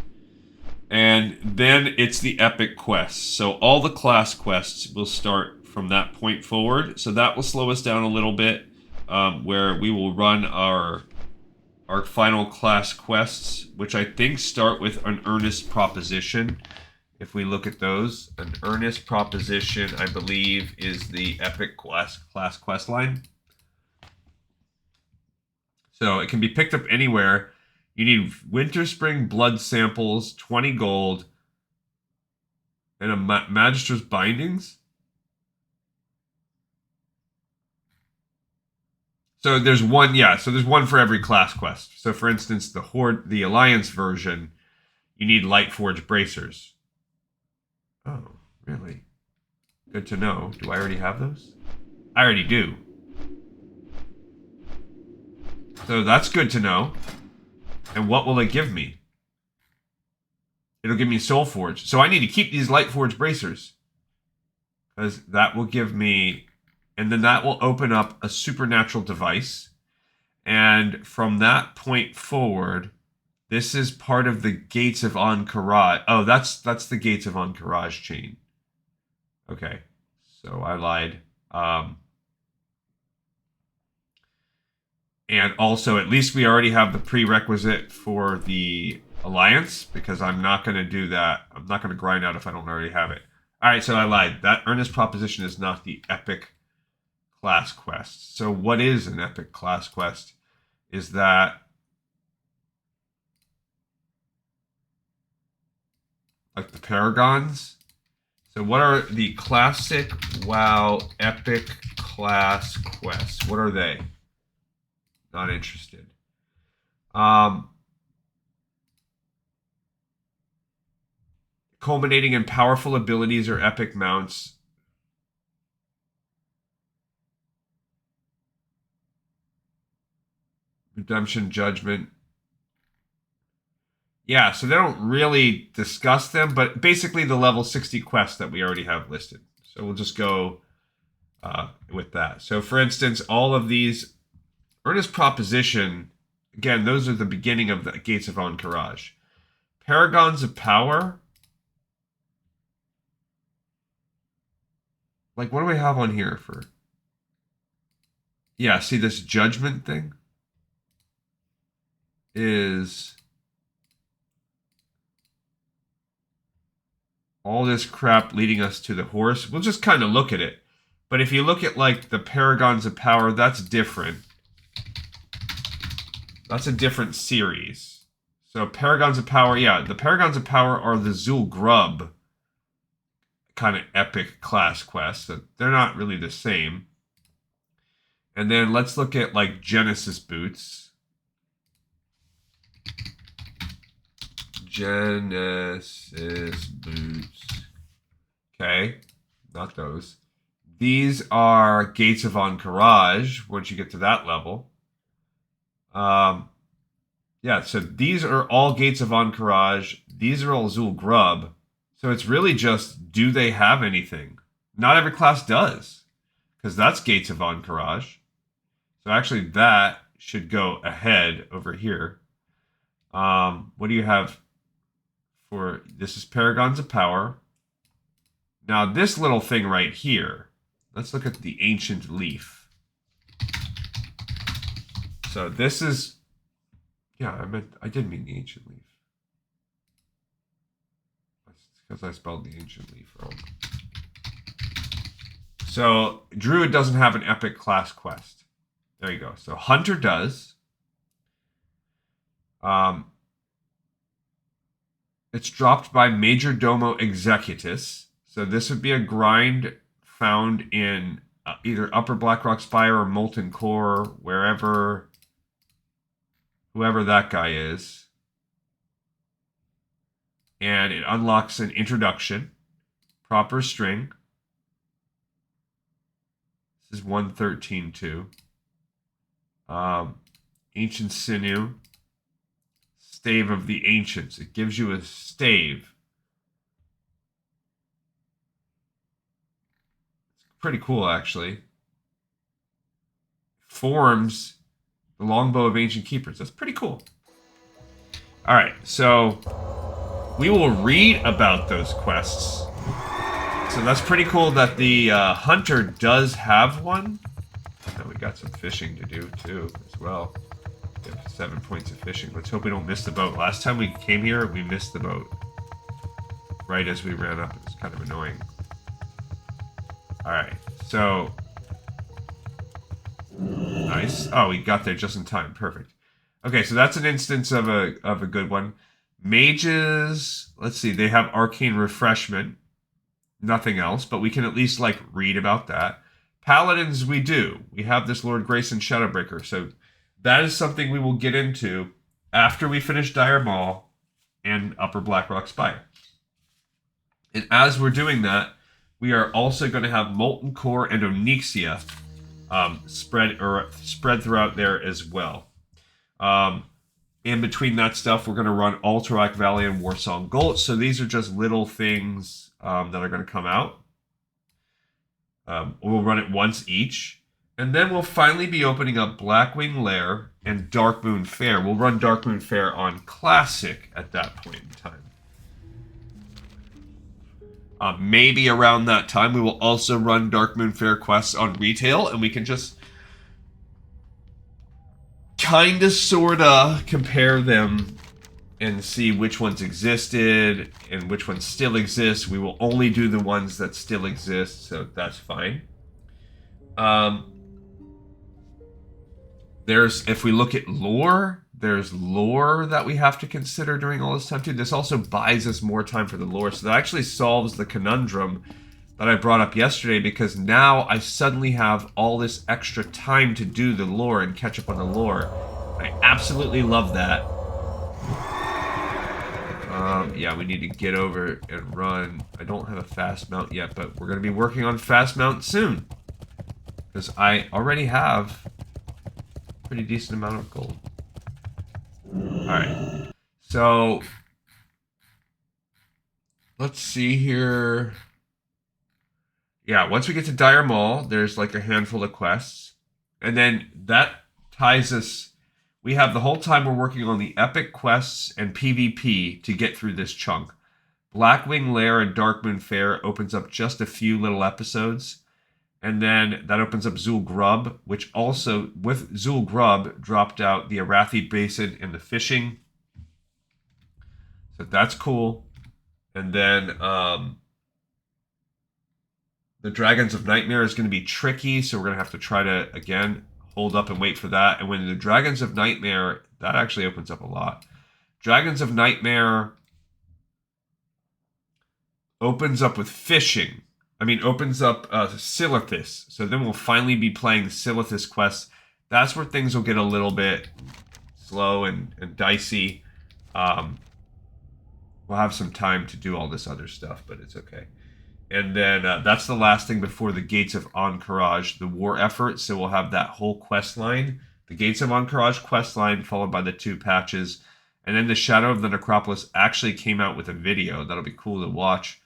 And then it's the epic quests. So all the class quests will start from that point forward. So that will slow us down a little bit, where we will run our final class quests, which I think start with an earnest proposition. If we look at those, an earnest proposition, I believe, is the epic class quest line. So it can be picked up anywhere. You need Winterspring blood samples, 20 gold, and a Magister's bindings. So there's one, yeah, so there's one for every class quest. So for instance, the Alliance version, you need Lightforged bracers. Oh, really? Good to know. Do I already have those? I already do. So that's good to know. And what will it give me? It'll give me Soul Forge. So I need to keep these Light Forge bracers. Because that will give me... And then that will open up a supernatural device. And from that point forward, this is part of the Gates of Ahn'Qiraj. Oh, that's the Gates of Ahn'Qiraj chain. Okay. So I lied. And also, at least we already have the prerequisite for the Alliance, because I'm not going to do that. I'm not going to grind out if I don't already have it. Alright, so I lied. That Earnest Proposition is not the Epic class quest. So what is an Epic class quest? Is that... like the Paragons? So what are the classic WoW Epic class quests? What are they? Not interested. Culminating in powerful abilities or epic mounts. Redemption, Judgment. Yeah, so they don't really discuss them, but basically the level 60 quests that we already have listed. So we'll just go with that. So for instance, all of these Earnest Proposition, again, those are the beginning of the Gates of Ahn'Qiraj. Paragons of Power. Like, what do we have on here for... Yeah, see this Judgment thing? Is... all this crap leading us to the horse. We'll just kind of look at it. But if you look at, like, the Paragons of Power, that's different. That's a different series. So Paragons of Power, yeah, the Paragons of Power are the Zul Grub kind of epic class quests. So they're not really the same. And then let's look at, like, Genesis Boots. Genesis Boots. Okay, not those. These are Gates of Ahn'Qiraj, once you get to that level. Yeah, so these are all Gates of Ahn'Qiraj. These are all Zul Grub. So it's really just, do they have anything? Not every class does, because that's Gates of Ahn'Qiraj. So actually that should go ahead over here. What do you have for, this is Paragons of Power. Now this little thing right here, let's look at the Ancient Leaf. So this is, yeah, I did mean the Ancient Leaf. That's because I spelled the Ancient Leaf wrong. So Druid doesn't have an epic class quest. There you go. So Hunter does. It's dropped by Major Domo Executus. So this would be a grind found in either Upper Blackrock Spire or Molten Core, wherever, whoever that guy is. And it unlocks an introduction. Proper string. This is 113.2. Ancient Sinew. Stave of the Ancients. It gives you a stave. It's pretty cool, actually. Forms the Longbow of Ancient Keepers. That's pretty cool. Alright, so we will read about those quests. So that's pretty cool that the Hunter does have one. And we got some fishing to do, too, as well. We have 7 points of fishing. Let's hope we don't miss the boat. Last time we came here, we missed the boat. Right as we ran up. It was kind of annoying. Alright, so... nice. Oh, we got there just in time. Perfect. Okay, so that's an instance of a good one. Mages... let's see, they have Arcane Refreshment. Nothing else, but we can at least, like, read about that. Paladins, we do. We have this Lord Grayson Shadowbreaker, so... that is something we will get into after we finish Dire Maul and Upper Blackrock Spire. And as we're doing that, we are also going to have Molten Core and Onyxia spread throughout there as well. In between that stuff, we're going to run Alterac Valley and Warsong Gulch. So these are just little things that are going to come out. We'll run it once each. And then we'll finally be opening up Blackwing Lair and Darkmoon Fair. We'll run Darkmoon Fair on Classic at that point in time. Maybe around that time, we will also run Darkmoon Fair quests on Retail, and we can just kind of, sort of compare them and see which ones existed and which ones still exist. We will only do the ones that still exist, so that's fine. If we look at lore, there's lore that we have to consider during all this time too. This also buys us more time for the lore, so that actually solves the conundrum that I brought up yesterday, because now I suddenly have all this extra time to do the lore and catch up on the lore. I absolutely love that. Yeah, we need to get over and run. I don't have a fast mount yet, but we're going to be working on fast mount soon, because I already have a pretty decent amount of gold. Alright, so let's see here. Yeah, once we get to Dire Maul, there's like a handful of quests. And then that ties us. We have the whole time we're working on the epic quests and PvP to get through this chunk. Blackwing Lair and Darkmoon Fair opens up just a few little episodes. And then that opens up Zul Grub, which also, with Zul Grub, dropped out the Arathi Basin and the fishing. So that's cool. And then the Dragons of Nightmare is going to be tricky, so we're going to have to try to, again, hold up and wait for that. And when the Dragons of Nightmare, that actually opens up a lot. Dragons of Nightmare opens up with fishing. Opens up Silithus. So then we'll finally be playing the Silithus quests. That's where things will get a little bit slow and dicey. We'll have some time to do all this other stuff, but it's okay. And then that's the last thing before the Gates of Encourage, the war effort. So we'll have that whole quest line. The Gates of Encourage quest line, followed by the 2 patches. And then the Shadow of the Necropolis actually came out with a video. That'll be cool to watch.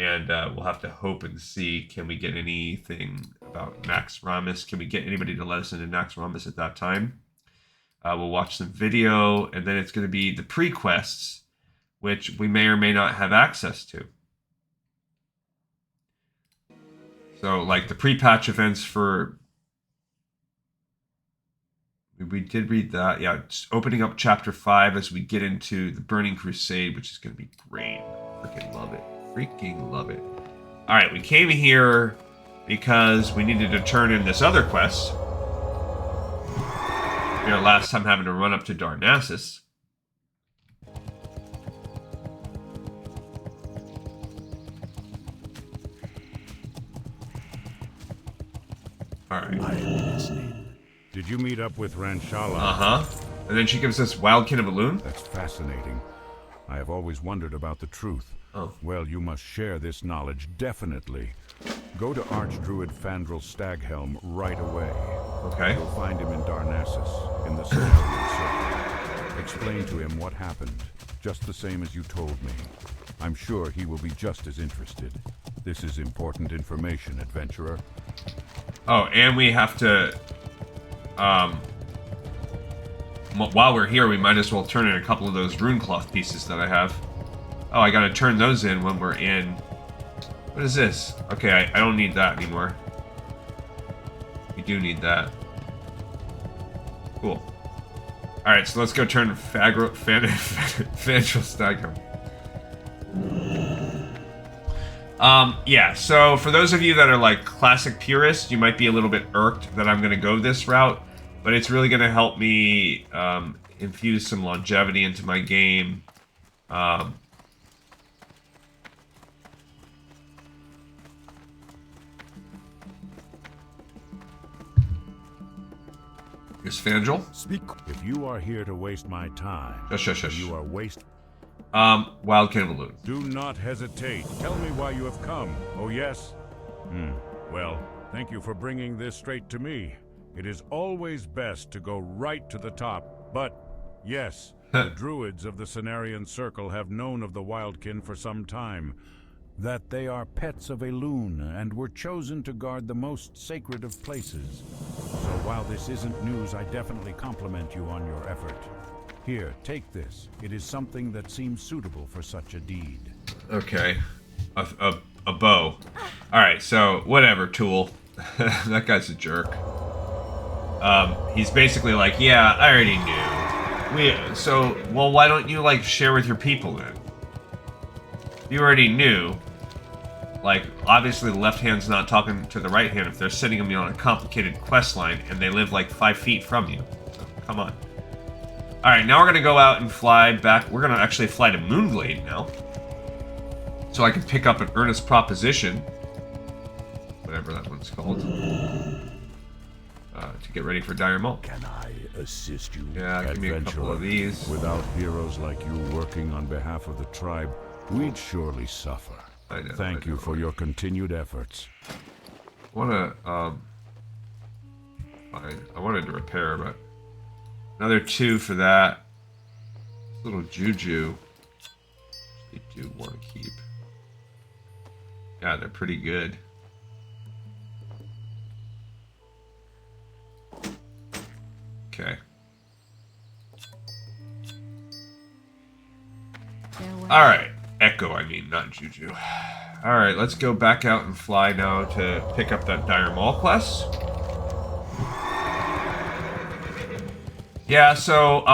And we'll have to hope and see, can we get anything about Nax Ramis? Can we get anybody to let us into Nax Ramis at that time? We'll watch some video, and then it's going to be the pre-quests, which we may or may not have access to. So, like the pre-patch events for... We did read that. Yeah, it's opening up Chapter 5 as we get into the Burning Crusade, which is going to be great. Freaking love it. Freaking love it. Alright, we came here because we needed to turn in this other quest. Our last time having to run up to Darnassus. Alright. I am listening. Did you meet up with Ranshala? Uh-huh. And then she gives us Wildkin of Elune? That's fascinating. I have always wondered about the truth. Oh. Well, you must share this knowledge, definitely. Go to Archdruid Fandral Staghelm right away. Okay. You'll find him in Darnassus, in the Celestial Circle. Explain to him what happened, just the same as you told me. I'm sure he will be just as interested. This is important information, adventurer. Oh, and we have to... while we're here, we might as well turn in a couple of those runecloth pieces that I have. Oh, I gotta turn those in when we're in... What is this? Okay, I don't need that anymore. We do need that. Cool. Alright, so let's go turn Fandral Staghelm. Yeah, so for those of you that are like classic purists, you might be a little bit irked that I'm gonna go this route, but it's really gonna help me infuse some longevity into my game. Here's Fandral. Speak. If you are here to waste my time, Shush. you are waste. Wildkin of Elune. Do not hesitate. Tell me why you have come. Oh, yes? Well, Thank you for bringing this straight to me. It is always best to go right to the top, but yes, the druids of the Cenarian Circle have known of the Wildkin for some time, that they are pets of Elune and were chosen to guard the most sacred of places. So while this isn't news, I definitely compliment you on your effort. Here, take this. It is something that seems suitable for such a deed. Okay. A bow. Alright, so, whatever, Tool. That guy's a jerk. He's basically like, yeah, I already knew. Well, why don't you, like, share with your people, then? You already knew. Like, obviously the left hand's not talking to the right hand if they're sending them on a complicated quest line and they live, like, 5 feet from you. So, come on. Alright, now we're gonna go out and fly back. We're gonna actually fly to Moonglade now. So I can pick up an earnest proposition. Whatever that one's called. To get ready for Dire Maul. Can I assist you, Yeah, give me a couple of these. Without heroes like you working on behalf of the tribe, we'd surely suffer. I know, Thank you for your continued efforts. I wanted to repair, but another 2 for that. This little juju. I do want to keep. Yeah, they're pretty good. Okay. Alright. Echo, I mean, not Juju. Alright, let's go back out and fly now to pick up that Dire Maul quest. Yeah, so,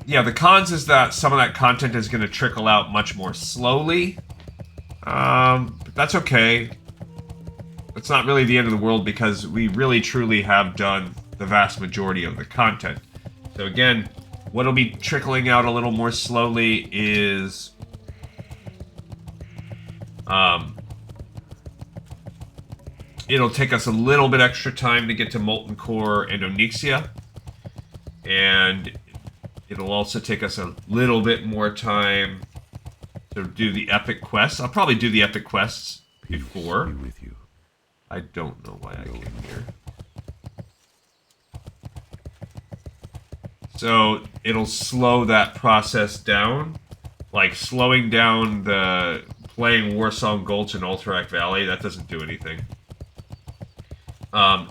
yeah, the cons is that some of that content is going to trickle out much more slowly. But that's okay. It's not really the end of the world because we really truly have done the vast majority of the content. So again, what'll be trickling out a little more slowly is it'll take us a little bit extra time to get to Molten Core and Onyxia, and it'll also take us a little bit more time to do the epic quests. I'll probably do the epic quests before. Peace be with you. I don't know why I came here. So it'll slow that process down. Like slowing down the playing Warsong Gulch and Alterac Valley, that doesn't do anything.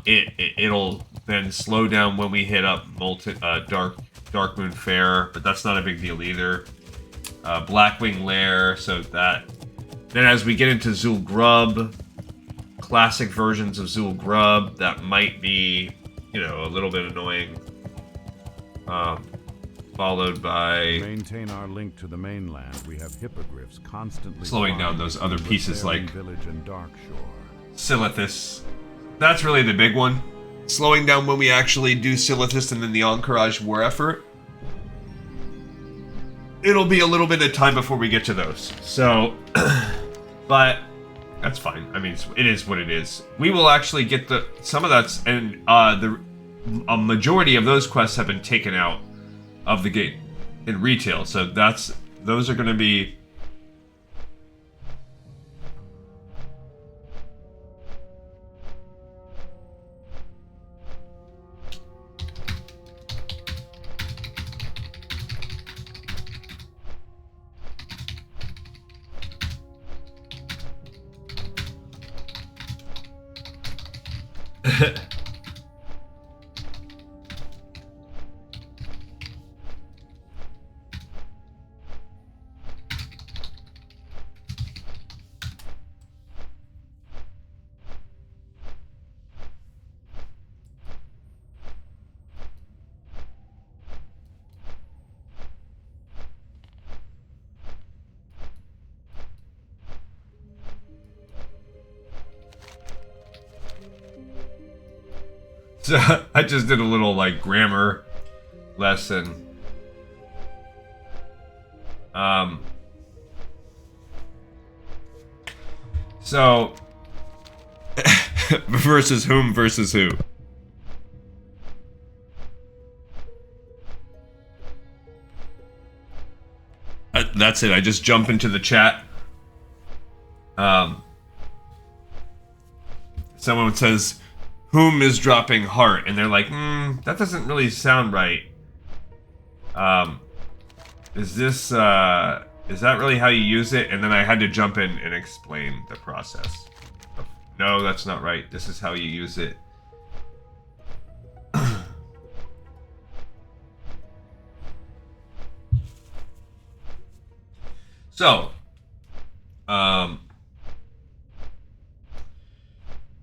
It'll then slow down when we hit up Darkmoon Fair, but that's not a big deal either. Blackwing Lair, so that. Then as we get into Zul Grub, classic versions of Zul Grub, that might be, you know, a little bit annoying. Followed by maintain our link to the mainland. We have hippogriffs constantly slowing down those other pieces like Village and Darkshore. Silithus. That's really the big one. Slowing down when we actually do Silithus and then the Encourage war effort. It'll be a little bit of time before we get to those. So, but that's fine. I mean, it is what it is. We will actually get some of that's, and a majority of those quests have been taken out of the game in retail. So those are going to be. So I just did a little like grammar lesson. So versus whom versus who? That's it. I just jump into the chat. Someone says, whom is dropping heart, and they're like, that doesn't really sound right. Is that really how you use it? And then I had to jump in and explain the process. No, that's not right. This is how you use it. So,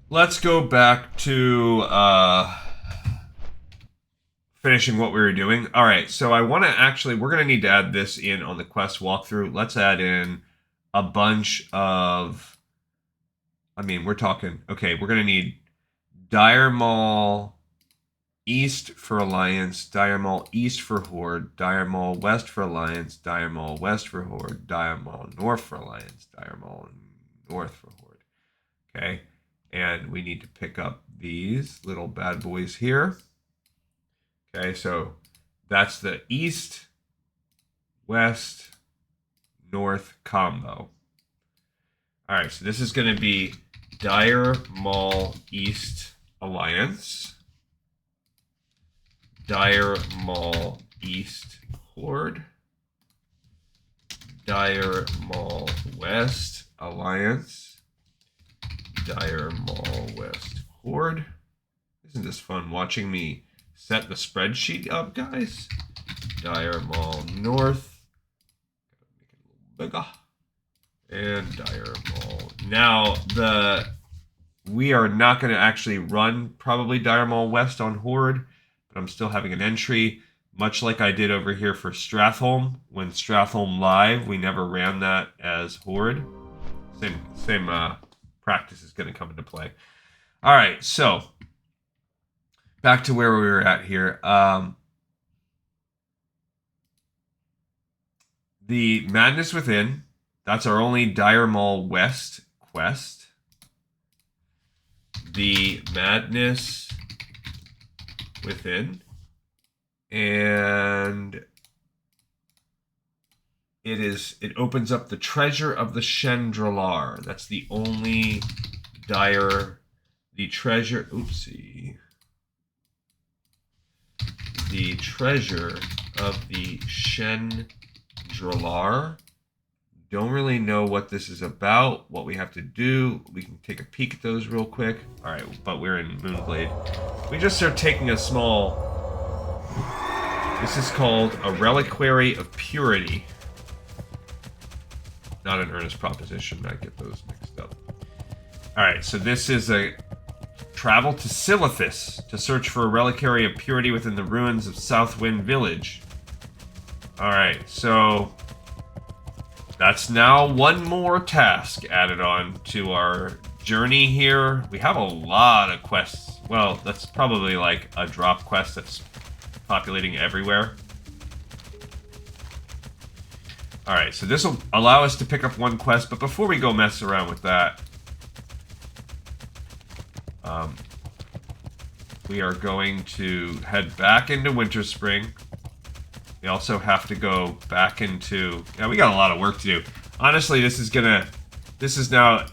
let's go back to finishing what we were doing. All right, so I want to actually, we're going to need to add this in on the quest walkthrough. Let's add in a bunch of, I mean, we're talking, okay, we're going to need Dire Maul East for Alliance, Dire Maul East for Horde, Dire Maul West for Alliance, Dire Maul West for Horde, Dire Maul North for Alliance, Dire Maul North for Horde. Okay, and we need to pick up these little bad boys here. Okay, so that's the East, West, North combo. All right, so this is going to be Dire Maul East Alliance, Dire Maul East Horde, Dire Maul West Alliance, Dire Maul West Horde. Isn't this fun watching me set the spreadsheet up, guys? Dire Maul North. Make it a little bigger. And Dire Maul. Now, we are not going to actually run probably Dire Maul West on Horde, but I'm still having an entry, much like I did over here for Stratholme. When Stratholme Live, we never ran that as Horde. Same practice is going to come into play. All right, so back to where we were at here. The Madness Within, that's our only Dire Maul West quest. The Madness Within, and it opens up the Treasure of the Chandralar. That's the only the treasure, oopsie. The Treasure of the Chandralar. Don't really know what this is about, what we have to do. We can take a peek at those real quick. All right, but we're in Moonglade. We just are taking a small, this is called a Reliquary of Purity. Not an earnest proposition, I get those mixed up. All right, so this is a travel to Silithus to search for a Reliquary of Purity within the ruins of Southwind Village. All right, so that's now one more task added on to our journey here. We have a lot of quests. Well, that's probably like a drop quest that's populating everywhere. All right, so this will allow us to pick up one quest, but before we go mess around with that, we are going to head back into Winterspring. We also have to go back into... Yeah, we got a lot of work to do. Honestly, this is now...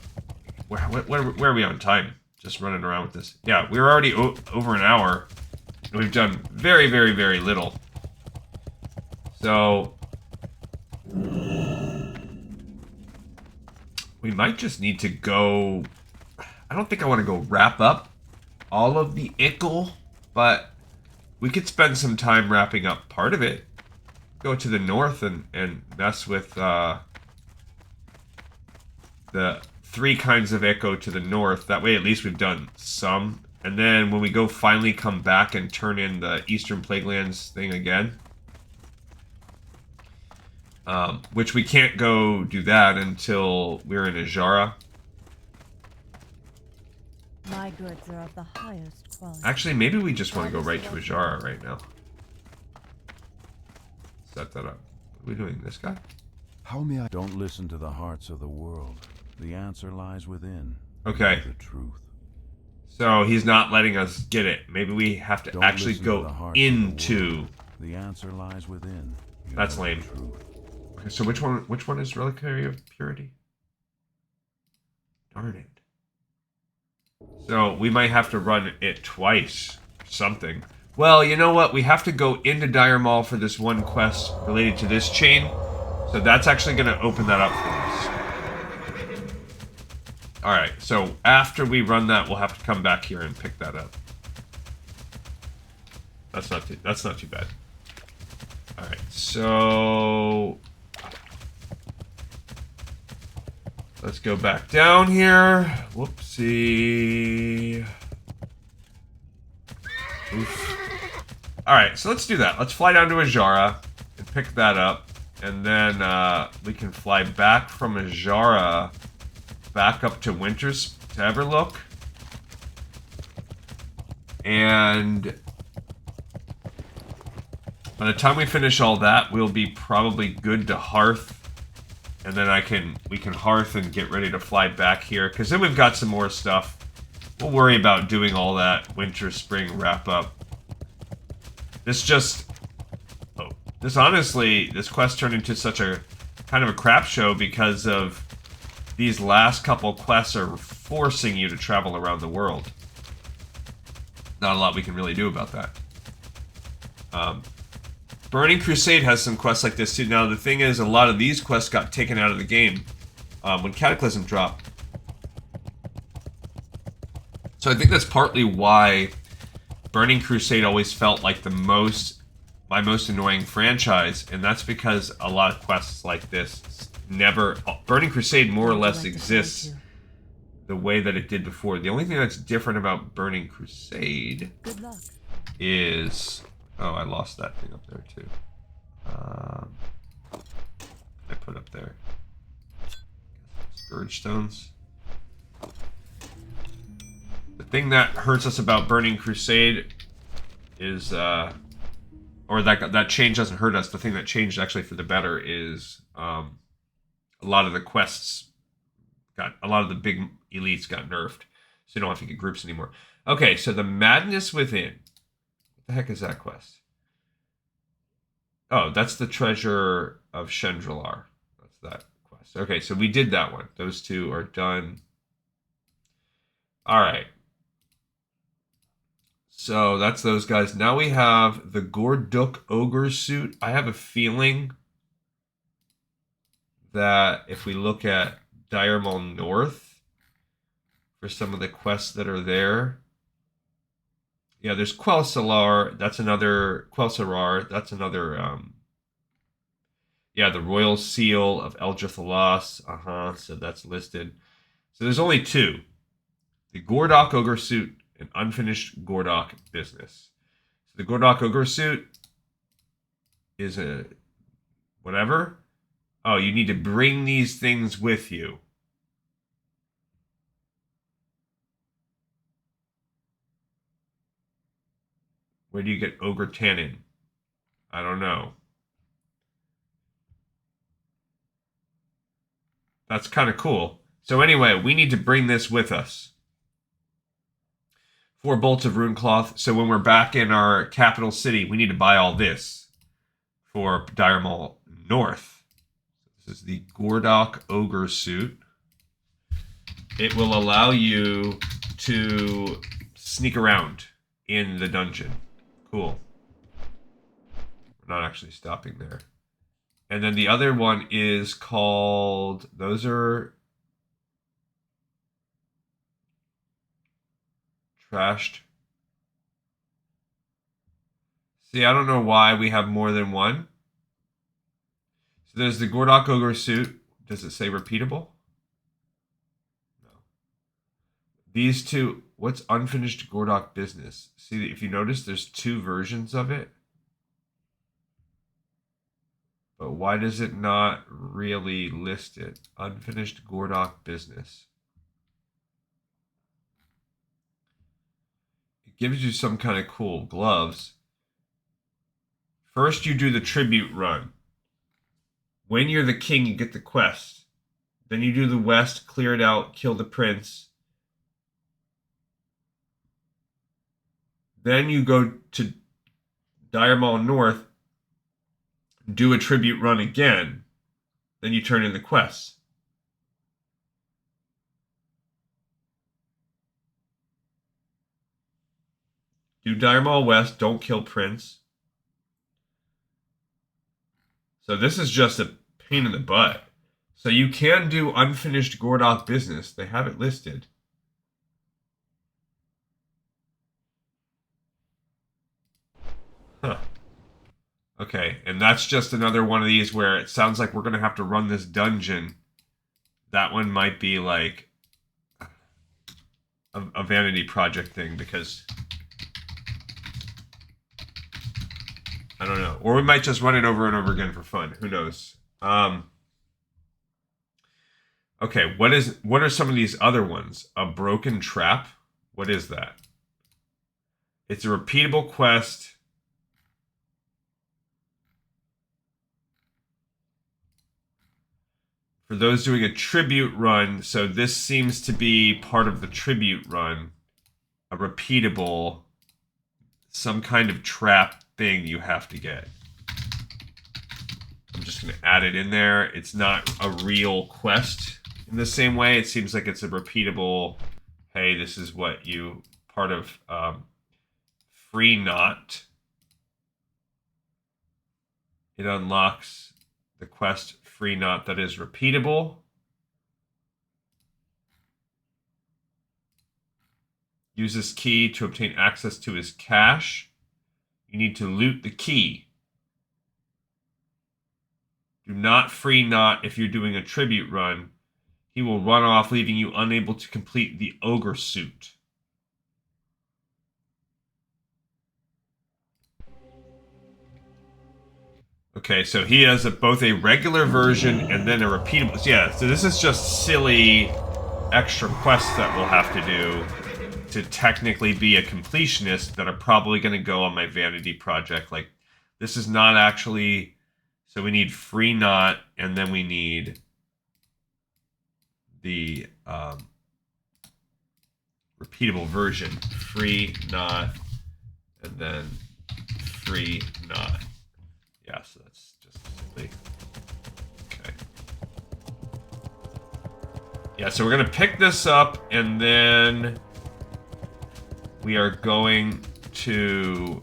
Where are we on time? Just running around with this. Yeah, we're already over an hour. And we've done very, very, very little. So... we might just need to go... I don't think I want to go wrap up all of the Ickle, but we could spend some time wrapping up part of it. Go to the north and mess with the 3 kinds of Echo to the north. That way at least we've done some. And then when we go finally come back and turn in the Eastern Plaguelands thing again. Which we can't go do that until we're in Ajara. My goods are of the highest quality. Actually, maybe we just want to go right to Ajara right now. Set that up. Are we doing this guy? How may I? Don't listen to the hearts of the world. The answer lies within. Okay. The truth. So he's not letting us get it. Maybe we have to Don't actually listen to the go hearts of the into. world. The answer lies within. You That's know the lame. truth. Okay, so which one is Reliquary of Purity? Darn it. So we might have to run it twice. Something. Well, you know what? We have to go into Dire Maul for this one quest related to this chain. So that's actually going to open that up for us. Alright, so after we run that, we'll have to come back here and pick that up. That's not too bad. Alright, so let's go back down here. Whoopsie. Oof. Alright, so let's do that. Let's fly down to Ajara and pick that up. And then we can fly back from Ajara back up to Everlook. And by the time we finish all that, we'll be probably good to Hearth. And then we can Hearth and get ready to fly back here. Because then we've got some more stuff. We'll worry about doing all that Winterspring wrap up. This quest turned into such a kind of a crap show because of these last couple quests are forcing you to travel around the world. Not a lot we can really do about that. Burning Crusade has some quests like this too. Now the thing is, a lot of these quests got taken out of the game when Cataclysm dropped. So I think that's partly why Burning Crusade always felt like my most annoying franchise, and that's because a lot of quests like this Burning Crusade more or less exists the way that it did before. The only thing that's different about Burning Crusade is... Oh, I lost that thing up there too. I put up there. Scourge Stones. The thing that hurts us about Burning Crusade is, or that change doesn't hurt us. The thing that changed actually for the better is a lot of the quests a lot of the big elites got nerfed, so you don't have to get groups anymore. Okay, so the Madness Within. What the heck is that quest? Oh, that's the Treasure of Chandrilar. That's that quest. Okay, so we did that one. Those two are done. All right. So that's those guys. Now we have the Gorduk Ogre suit. I have a feeling that if we look at Dire Maul North for some of the quests that are there. Yeah, there's Quel'Salar. That's another Quel'Sarar. That's another yeah, the Royal Seal of Eldrithalas. So that's listed. So there's only two. The Gordok Ogre suit and Unfinished Gordok Business. So the Gordok Ogre suit is a whatever. Oh, you need to bring these things with you. Where do you get Ogre Tannin? I don't know. That's kind of cool. So anyway, we need to bring this with us. 4 bolts of rune cloth. So when we're back in our capital city, we need to buy all this for Dire Maul North. This is the Gordok Ogre suit. It will allow you to sneak around in the dungeon. Cool. We're not actually stopping there. And then the other one is called... Those are... Trashed. See, I don't know why we have more than one. So there's the Gordok Ogre suit. Does it say repeatable? No. These two... What's Unfinished Gordok Business? See, if you notice, there's 2 versions of it. But why does it not really list it? Unfinished Gordok Business. It gives you some kind of cool gloves. First, you do the tribute run. When you're the king, you get the quest. Then you do the west, clear it out, kill the prince. Then you go to Dire Maul North, do a tribute run again. Then you turn in the quests. Do Dire Maul West. Don't kill Prince. So this is just a pain in the butt. So you can do unfinished Gordok business. They have it listed. Huh. Okay, and that's just another one of these where it sounds like we're going to have to run this dungeon. That one might be like a vanity project thing because... I don't know. Or we might just run it over and over again for fun. Who knows? Okay, what are some of these other ones? A broken trap? What is that? It's a repeatable quest. For those doing a tribute run, so this seems to be part of the tribute run. A repeatable, some kind of trap thing you have to get. I'm just going to add it in there. It's not a real quest in the same way. It seems like it's a repeatable, hey, this is what you, part of Free Knot. It unlocks the quest Free Knot that is repeatable. Use this key to obtain access to his cache. You need to loot the key. Do not free Knot if you're doing a tribute run. He will run off, leaving you unable to complete the ogre suit. Okay, so he has both a regular version and then a repeatable. Yeah, so this is just silly extra quests that we'll have to do to technically be a completionist that are probably going to go on my vanity project. Like, this is not actually... So we need Free Knot, and then we need the repeatable version. Free Knot, and then Free Knot. Yeah, so that's just silly. Okay. Yeah, so we're going to pick this up, and then we are going to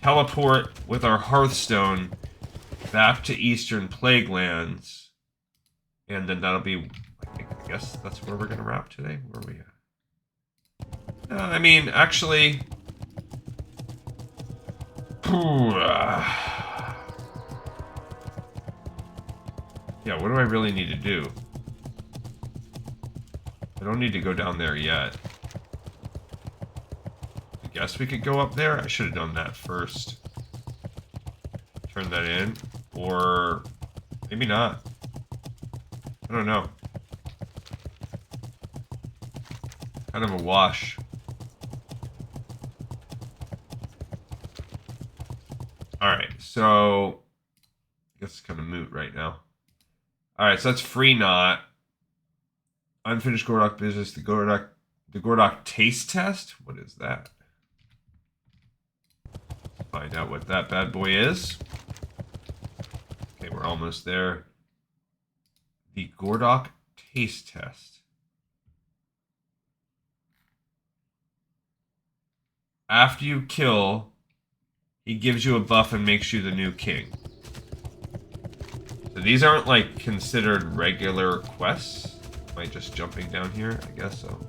teleport with our Hearthstone back to Eastern Plaguelands. And then that'll be, I guess that's where we're going to wrap today. Where are we at? I mean, actually... Yeah, what do I really need to do? I don't need to go down there yet. I guess we could go up there. I should have done that first. Turn that in. Or maybe not. I don't know. Kind of a wash. Alright, so I guess it's kind of moot right now. Alright, so that's Free Knot. Unfinished Gordok business, the Gordok taste test? What is that? Find out what that bad boy is. Okay, we're almost there. The Gordok taste test. After you kill, he gives you a buff and makes you the new king. So these aren't like considered regular quests. Am I just jumping down here? I guess so.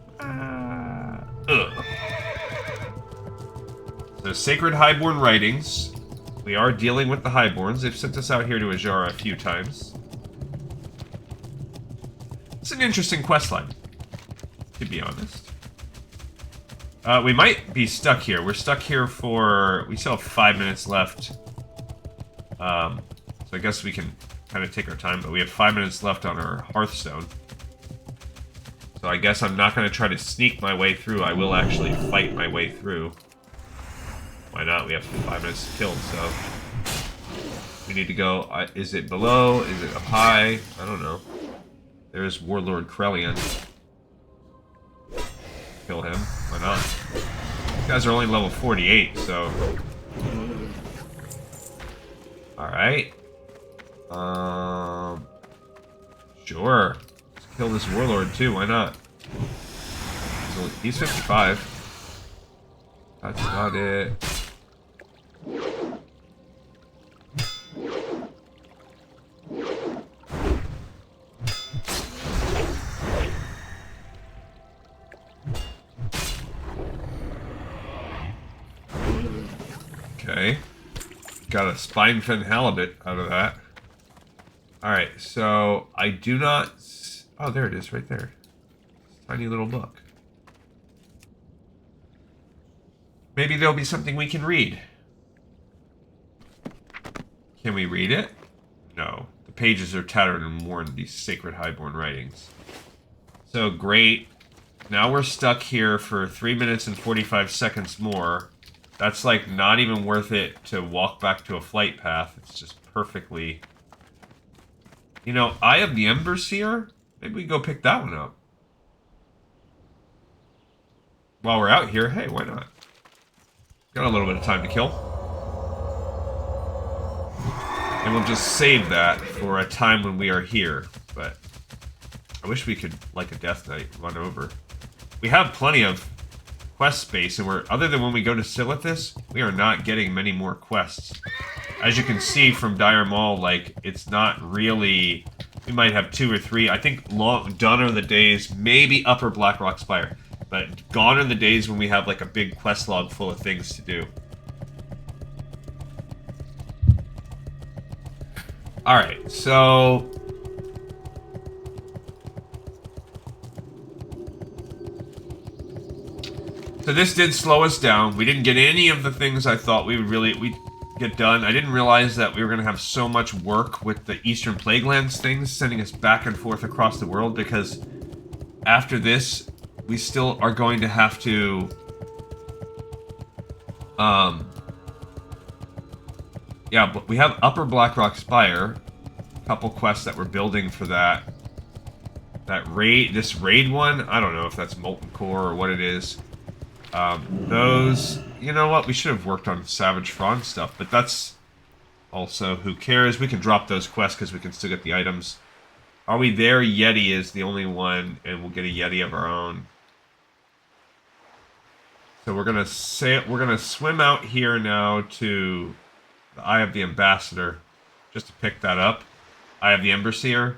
The Sacred Highborn Writings. We are dealing with the Highborns. They've sent us out here to Ajara a few times. It's an interesting questline, to be honest. We might be stuck here. We're stuck here for... We still have 5 minutes left. So I guess we can kind of take our time, but we have 5 minutes left on our Hearthstone. So I guess I'm not going to try to sneak my way through. I will actually fight my way through. Why not? We have 5 minutes to kill, so... We need to go... is it below? Is it up high? I don't know. There's Warlord Krellian. Kill him. Why not? These guys are only level 48, so... Alright. Sure. Let's kill this Warlord, too. Why not? He's 55. That's not it. Okay. Got a spine-fin halibut out of that. Alright, so I do not... Oh, there it is, right there. Tiny little book. Maybe there'll be something we can read. Can we read it? No. The pages are tattered and worn, these sacred highborn writings. So, great. Now we're stuck here for 3 minutes and 45 seconds more. That's like not even worth it to walk back to a flight path. It's just perfectly... You know, Eye of the Emberseer? Maybe we go pick that one up. While we're out here, hey, why not? Got a little bit of time to kill. And we'll just save that for a time when we are here. But I wish we could, like a Death Knight, run over. We have plenty of quest space, and we're, other than when we go to Silithus, we are not getting many more quests. As you can see from Dire Maul, like, it's not really... We might have 2 or 3. I think done are the days, maybe Upper Blackrock Spire. But gone are the days when we have, like, a big quest log full of things to do. Alright, so... So this did slow us down. We didn't get any of the things I thought we would we'd get done. I didn't realize that we were going to have so much work with the Eastern Plaguelands things, sending us back and forth across the world, because after this... We still are going to have to, yeah, but we have Upper Blackrock Spire, a couple quests that we're building for that. This raid one, I don't know if that's Molten Core or what it is. Those, you know what, we should have worked on Savage Frond stuff, but that's also, who cares? We can drop those quests because we can still get the items. Are we there? Yeti is the only one, and we'll get a Yeti of our own. So we're gonna swim out here now to the Eye of the Ambassador, just to pick that up. Eye of the Emberseer.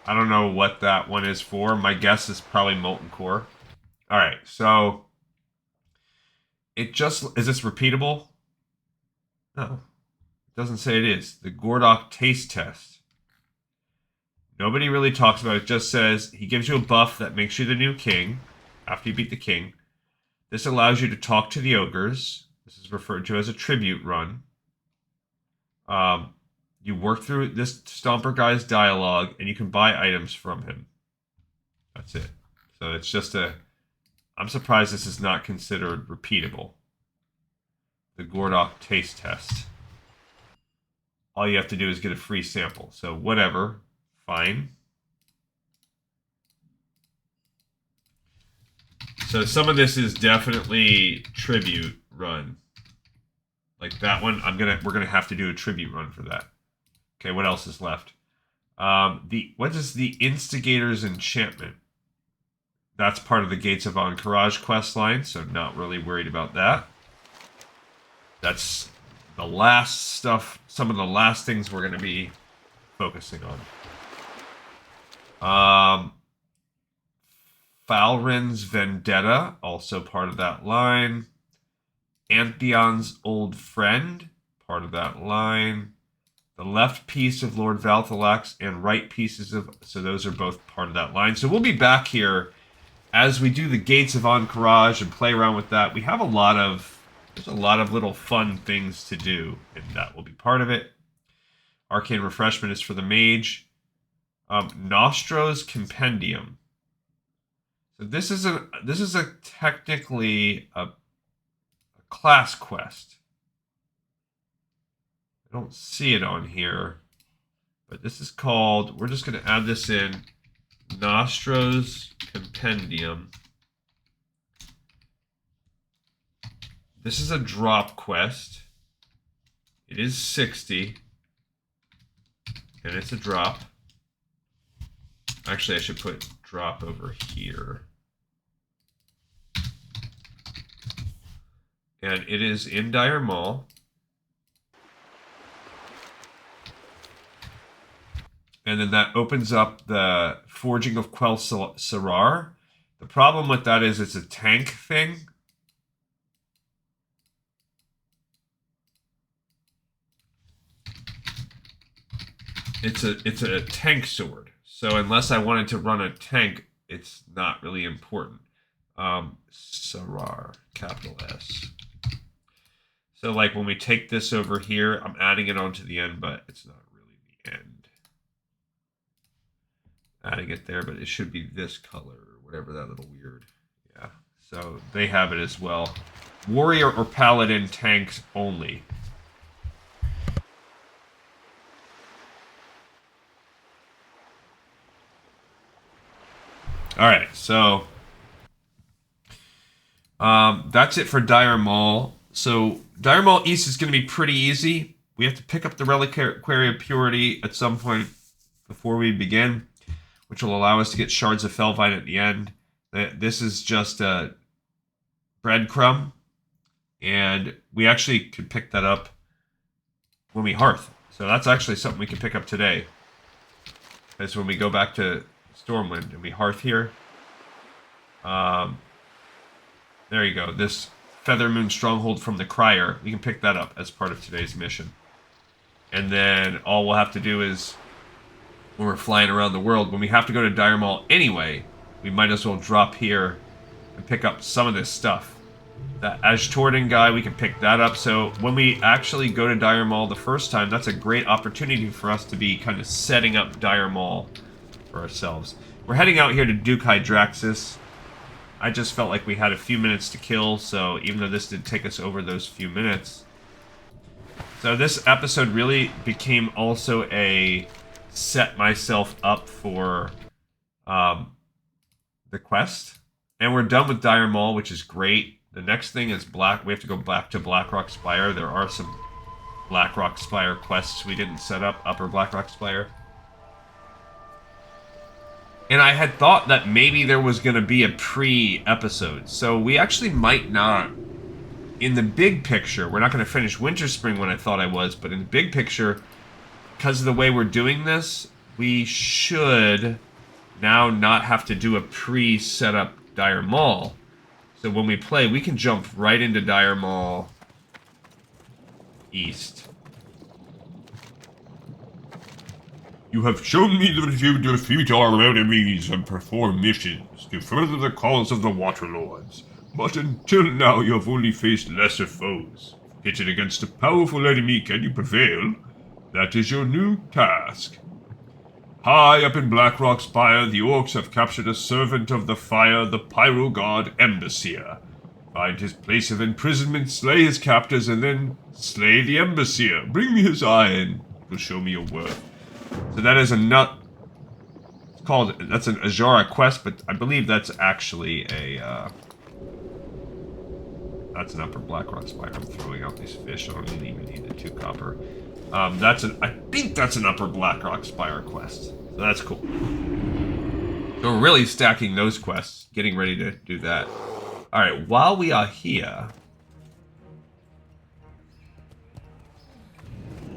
I don't know what that one is for. My guess is probably Molten Core. All right, so it just is this repeatable? No, it doesn't say it is. The Gordok taste test. Nobody really talks about it. It just says he gives you a buff that makes you the new king after you beat the king. This allows you to talk to the ogres. This is referred to as a tribute run. You work through this Stomper guy's dialogue, and you can buy items from him. That's it. So it's just a... I'm surprised this is not considered repeatable. The Gordok taste test. All you have to do is get a free sample. So whatever. Fine. So some of this is definitely tribute run. Like that one, we're gonna have to do a tribute run for that. Okay, what else is left? What is the Instigator's Enchantment? That's part of the Gates of Encourage quest line, so not really worried about that. That's the last stuff, some of the last things we're gonna be focusing on. Falren's Vendetta, also part of that line. Antheon's Old Friend, part of that line. The left piece of Lord Valthalax and right pieces of... So those are both part of that line. So we'll be back here as we do the Gates of Encourage and play around with that. We have a lot of... There's a lot of little fun things to do, and that will be part of it. Arcane Refreshment is for the mage. Nostro's Compendium. So this is technically a class quest. I don't see it on here, but this is called, we're just going to add this in, Nostro's Compendium. This is a drop quest. It is 60, and it's a drop. Actually, I should put drop over here. And it is in Dire Maul. And then that opens up the Forging of Quel'Serrar. The problem with that is it's a tank thing. It's a tank sword. So unless I wanted to run a tank, it's not really important. Serrar, capital S. So like when we take this over here, I'm adding it onto the end, but it's not really the end. Adding it there, but it should be this color or whatever, that little weird. Yeah, so they have it as well. Warrior or Paladin tanks only. Alright, so that's it for Dire Maul. So Dire Maul East is going to be pretty easy. We have to pick up the Reliquary of Purity at some point before we begin, which will allow us to get Shards of Felvine at the end. This is just a breadcrumb, and we actually could pick that up when we hearth. So that's actually something we can pick up today. Because when we go back to Stormwind and we hearth here, there you go. This Feathermoon Stronghold from the Crier, we can pick that up as part of today's mission. And then all we'll have to do is, when we're flying around the world, when we have to go to Dire Maul anyway, we might as well drop here and pick up some of this stuff. That Ashtordan guy, we can pick that up. So when we actually go to Dire Maul the first time, that's a great opportunity for us to be kind of setting up Dire Maul for ourselves. We're heading out here to Duke Hydraxis. I just felt like we had a few minutes to kill, so even though this did take us over those few minutes. So this episode really became also a set myself up for the quest. And we're done with Dire Maul, which is great. The next thing is we have to go back to Blackrock Spire. There are some Blackrock Spire quests we didn't set up, Upper Blackrock Spire. And I had thought that maybe there was going to be a pre-episode. So we actually might not. In the big picture, we're not going to finish Winterspring when I thought I was, but in the big picture, because of the way we're doing this, we should now not have to do a pre-setup Dire Maul. So when we play, we can jump right into Dire Maul East. You have shown me that you defeat our enemies and perform missions to further the cause of the Waterlords. But until now, you have only faced lesser foes. Pitted against a powerful enemy, can you prevail? That is your new task. High up in Blackrock Spire, the orcs have captured a servant of the fire, the pyro god Embassier. Find his place of imprisonment, slay his captors, and then slay the Embassier. Bring me his eye and it will show me your worth. So that is that's an Azara quest, but I believe that's actually a, that's an Upper Blackrock Spire. I'm throwing out these fish, I don't even need the 2 copper. I think that's an Upper Blackrock Spire quest. So that's cool. So we're really stacking those quests, getting ready to do that. Alright, while we are here,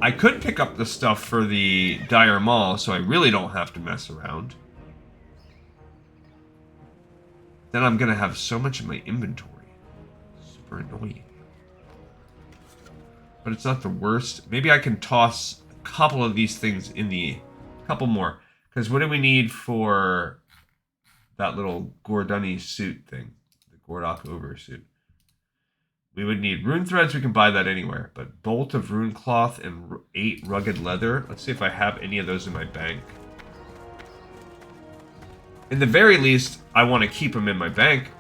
I could pick up the stuff for the Dire Maul, so I really don't have to mess around. Then I'm gonna have so much in my inventory. Super annoying. But it's not the worst. Maybe I can toss a couple of these things in the... couple more. Because what do we need for that little Gordani suit thing? The Gordok oversuit. We would need rune threads. We can buy that anywhere. But bolt of rune cloth and 8 rugged leather. Let's see if I have any of those in my bank. In the very least, I want to keep them in my bank.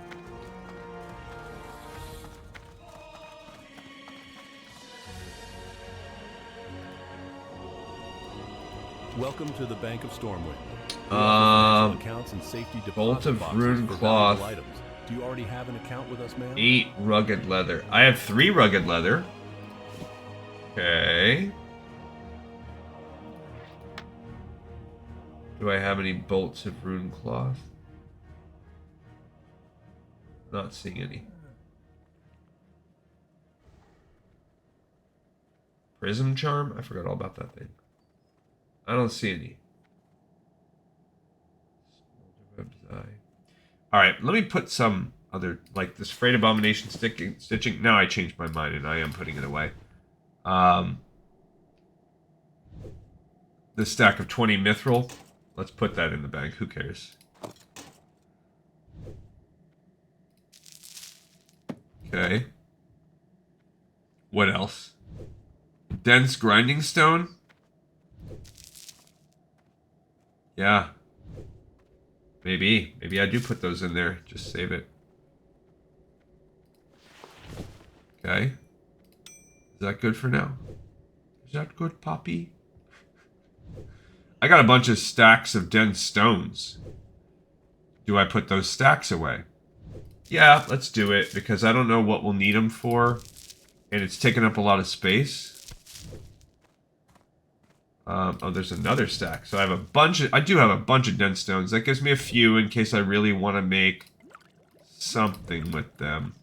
Welcome to the Bank of Stormwind. Accounts and safety bolt deposit of boxes rune for cloth. valuable items. Do you already have an account with us, ma'am? 8 rugged leather. I have 3 rugged leather. Okay. Do I have any bolts of rune cloth? Not seeing any. Prism charm? I forgot all about that thing. I don't see any. Alright, let me put some other, like this Frayed Abomination stitching. Now I changed my mind and I am putting it away. This stack of 20 mithril. Let's put that in the bank. Who cares? Okay. What else? Dense grinding stone? Yeah. Maybe. Maybe I do put those in there. Just save it. Okay. Is that good for now? Is that good, Poppy? I got a bunch of stacks of dense stones. Do I put those stacks away? Yeah, let's do it, because I don't know what we'll need them for. And it's taking up a lot of space. Oh, there's another stack. So I have a bunch of... I do have a bunch of dense stones. That gives me a few in case I really want to make something with them.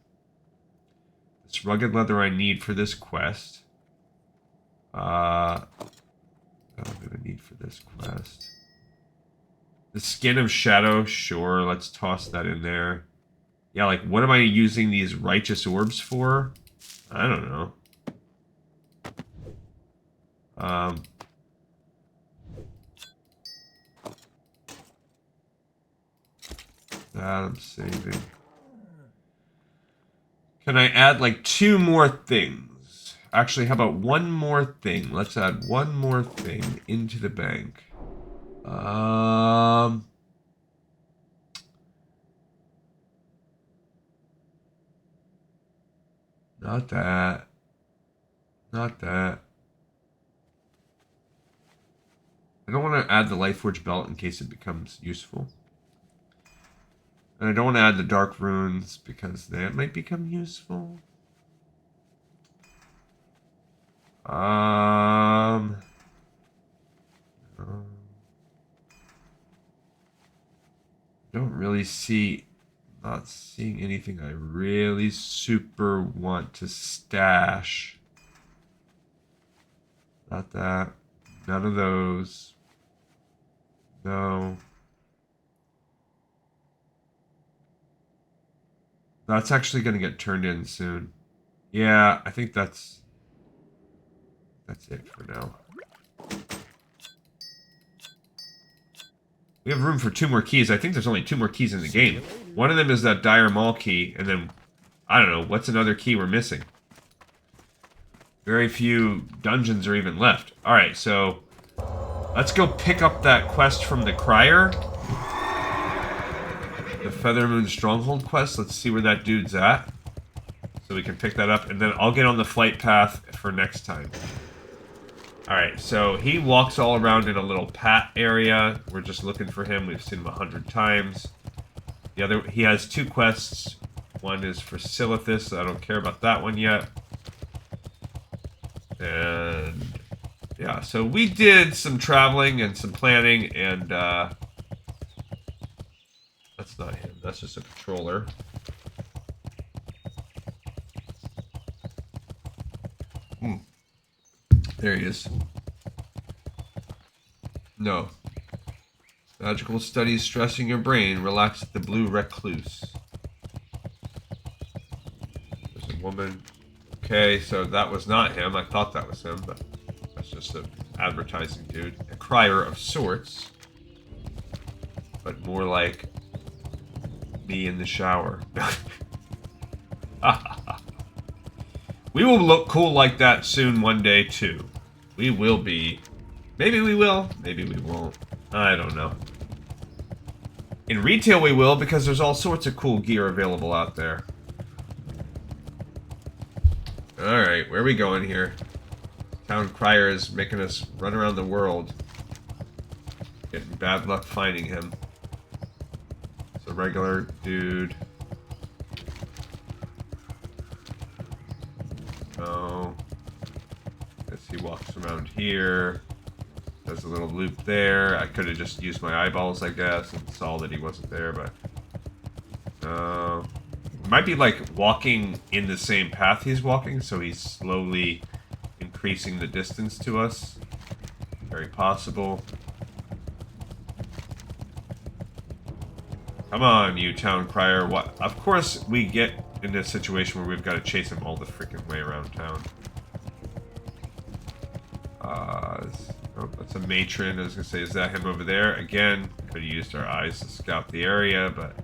This rugged leather I need for this quest. What am I going to need for this quest? The Skin of Shadow. Sure, let's toss that in there. Yeah, like, what am I using these righteous orbs for? I don't know. That I'm saving. Can I add like 2 more things? Actually, how about 1 more thing? Let's add 1 more thing into the bank. Not that. Not that. I don't want to add the Lightforge belt in case it becomes useful. And I don't want to add the Dark Runes because that might become useful. Don't really see... Not seeing anything I really super want to stash. Not that. None of those. No. That's actually going to get turned in soon. Yeah, I think that's it for now. We have room for 2 more keys. I think there's only 2 more keys in the game. One of them is that Dire Maul key, and then, I don't know, what's another key we're missing? Very few dungeons are even left. Alright, so let's go pick up that quest from the Crier. The Feathermoon Stronghold quest. Let's see where that dude's at. So we can pick that up, and then I'll get on the flight path for next time. Alright, so he walks all around in a little pat area. We're just looking for him. We've seen him 100 times. The other, he has 2 quests. One is for Silithus. I don't care about that one yet. And yeah, so we did some traveling and some planning, and that's not him. That's just a controller. There he is. No. Magical studies stressing your brain. Relax at the Blue Recluse. There's a woman. Okay, so that was not him. I thought that was him, but that's just an advertising dude. A crier of sorts. But more like me in the shower. We will look cool like that soon one day, too. We will be. Maybe we will. Maybe we won't. I don't know. In retail we will, because there's all sorts of cool gear available out there. Alright, where are we going here? Town Crier is making us run around the world. Getting bad luck finding him. It's a regular dude. Oh. Guess he walks around here. Does a little loop there. I could have just used my eyeballs, I guess, and saw that he wasn't there, but... Might be like walking in the same path he's walking, so he's slowly increasing the distance to us. Very possible. Come on, you town crier. What? Of course, we get into a situation where we've got to chase him all the freaking way around town. Oh, that's a matron. I was going to say, is that him over there? Again, could have used our eyes to scout the area, but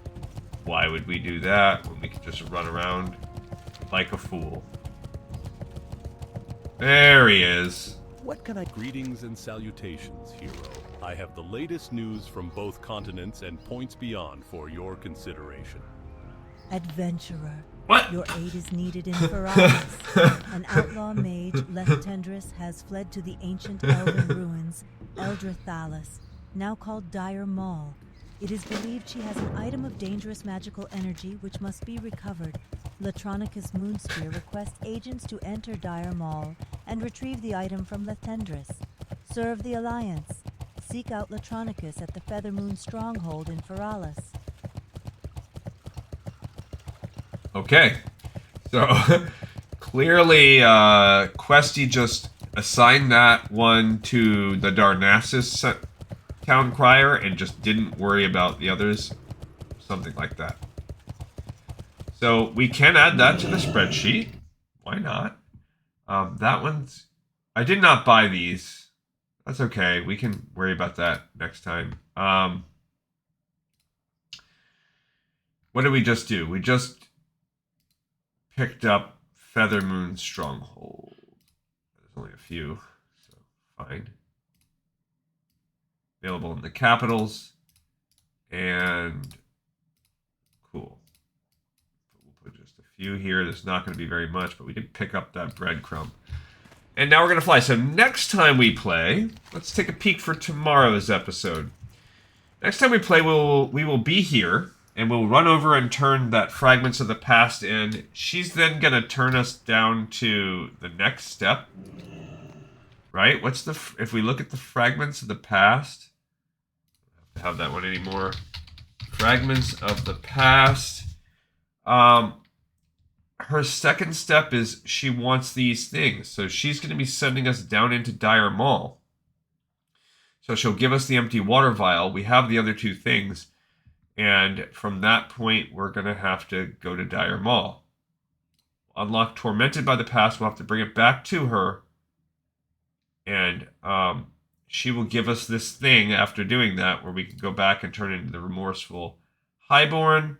why would we do that when we could just run around like a fool? There he is. What can I... Greetings and salutations, hero. I have the latest news from both continents and points beyond for your consideration. Adventurer. What? Your aid is needed in Feralis. An outlaw mage, Lethendris, has fled to the ancient elven ruins, Eldrathalis, now called Dire Maul. It is believed she has an item of dangerous magical energy which must be recovered. Latronicus Moonspear requests agents to enter Dire Maul and retrieve the item from Lethendris. Serve the Alliance. Seek out Latronicus at the Feathermoon Stronghold in Feralis. Okay. So, clearly, Questy just assigned that one to the Darnassus town crier and just didn't worry about the others. Something like that. So, we can add that to the spreadsheet. Why not? That one's... I did not buy these. That's okay. We can worry about that next time. What did we just do? We just picked up Feathermoon Stronghold. There's only a few, so fine. Available in the capitals. And cool. We'll put just a few here. There's not going to be very much, but we did pick up that breadcrumb. And now we're going to fly. So next time we play, let's take a peek for tomorrow's episode. Next time we play, we will be here. And we'll run over and turn that Fragments of the Past in. She's then going to turn us down to the next step. Right? What's the... If we look at the Fragments of the Past... I don't have that one anymore. Fragments of the Past. Her second step is she wants these things. So she's going to be sending us down into Dire Maul. So she'll give us the empty water vial. We have the other two things. And from that point, we're going to have to go to Dire Maul. Unlock Tormented by the Past. We'll have to bring it back to her. And she will give us this thing after doing that, where we can go back and turn into the Remorseful Highborn.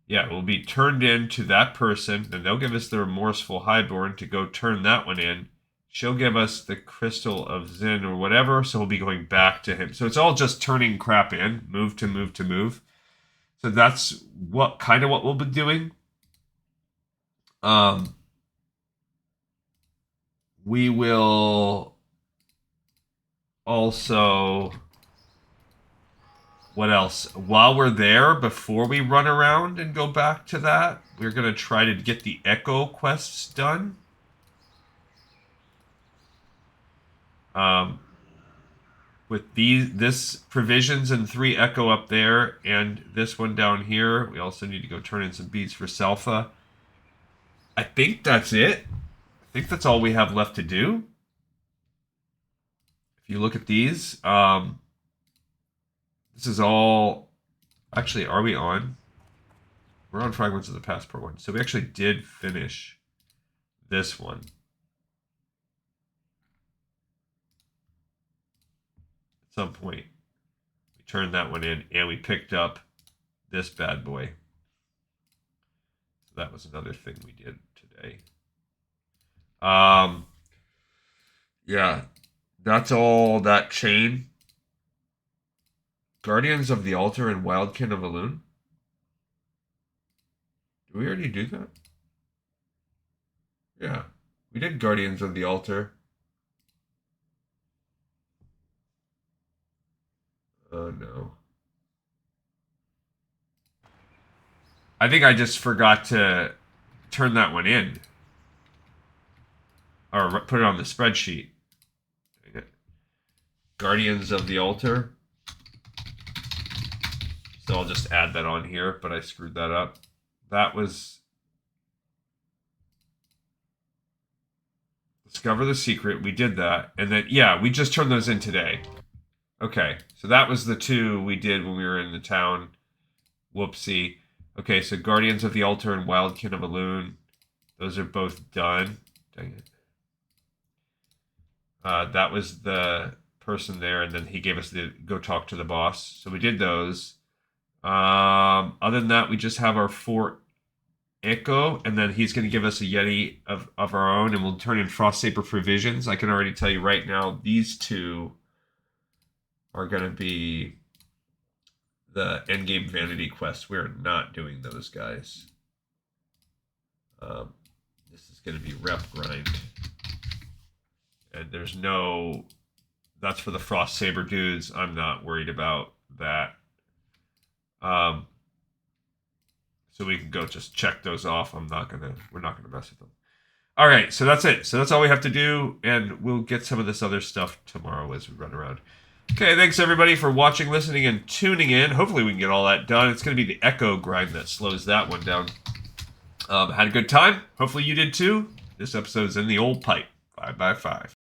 Yeah, we'll be turned into that person. Then they'll give us the Remorseful Highborn to go turn that one in. She'll give us the Crystal of Zin or whatever, so we'll be going back to him. So it's all just turning crap in, move to move to move. So that's what we'll be doing. We will also... What else? While we're there, before we run around and go back to that, we're going to try to get the Echo quests done. With this provisions and 3 Echo up there and this one down here, we also need to go turn in some beads for Salfa. I think that's it. I think that's all we have left to do. If you look at these, this is all... Actually, are we on? We're on Fragments of the Past Part 1. So we actually did finish this one. Some point we turned that one in and we picked up this bad boy. So that was another thing we did today. Yeah, that's all that chain. Guardians of the Altar and Wildkin of Elune. Did we already do that? Yeah, we did Guardians of the Altar. Oh, no. I think I just forgot to turn that one in. Or put it on the spreadsheet. Guardians of the Altar. So I'll just add that on here, but I screwed that up. that was discover the secret. We did that. And then, yeah, we just turned those in today. Okay, so that was the 2 we did when we were in the town. Whoopsie. Okay, so Guardians of the Altar and Wildkin of Elune. Those are both done. Dang it. That was the person there, and then he gave us the go talk to the boss. So we did those. Other than that, we just have our Fort Echo, and then he's going to give us a Yeti of our own, and we'll turn in Frost Saber provisions. I can already tell you right now, these 2 are going to be the endgame vanity quests. We're not doing those, guys. This is going to be rep grind. And there's no... That's for the Frost Saber dudes. I'm not worried about that. So we can go just check those off. We're not gonna mess with them. All right, so that's it. So that's all we have to do, and we'll get some of this other stuff tomorrow as we run around. Okay, thanks everybody for watching, listening, and tuning in. Hopefully we can get all that done. It's going to be the echo grind that slows that one down. Had a good time. Hopefully you did too. This episode's in the old pipe. 5x5.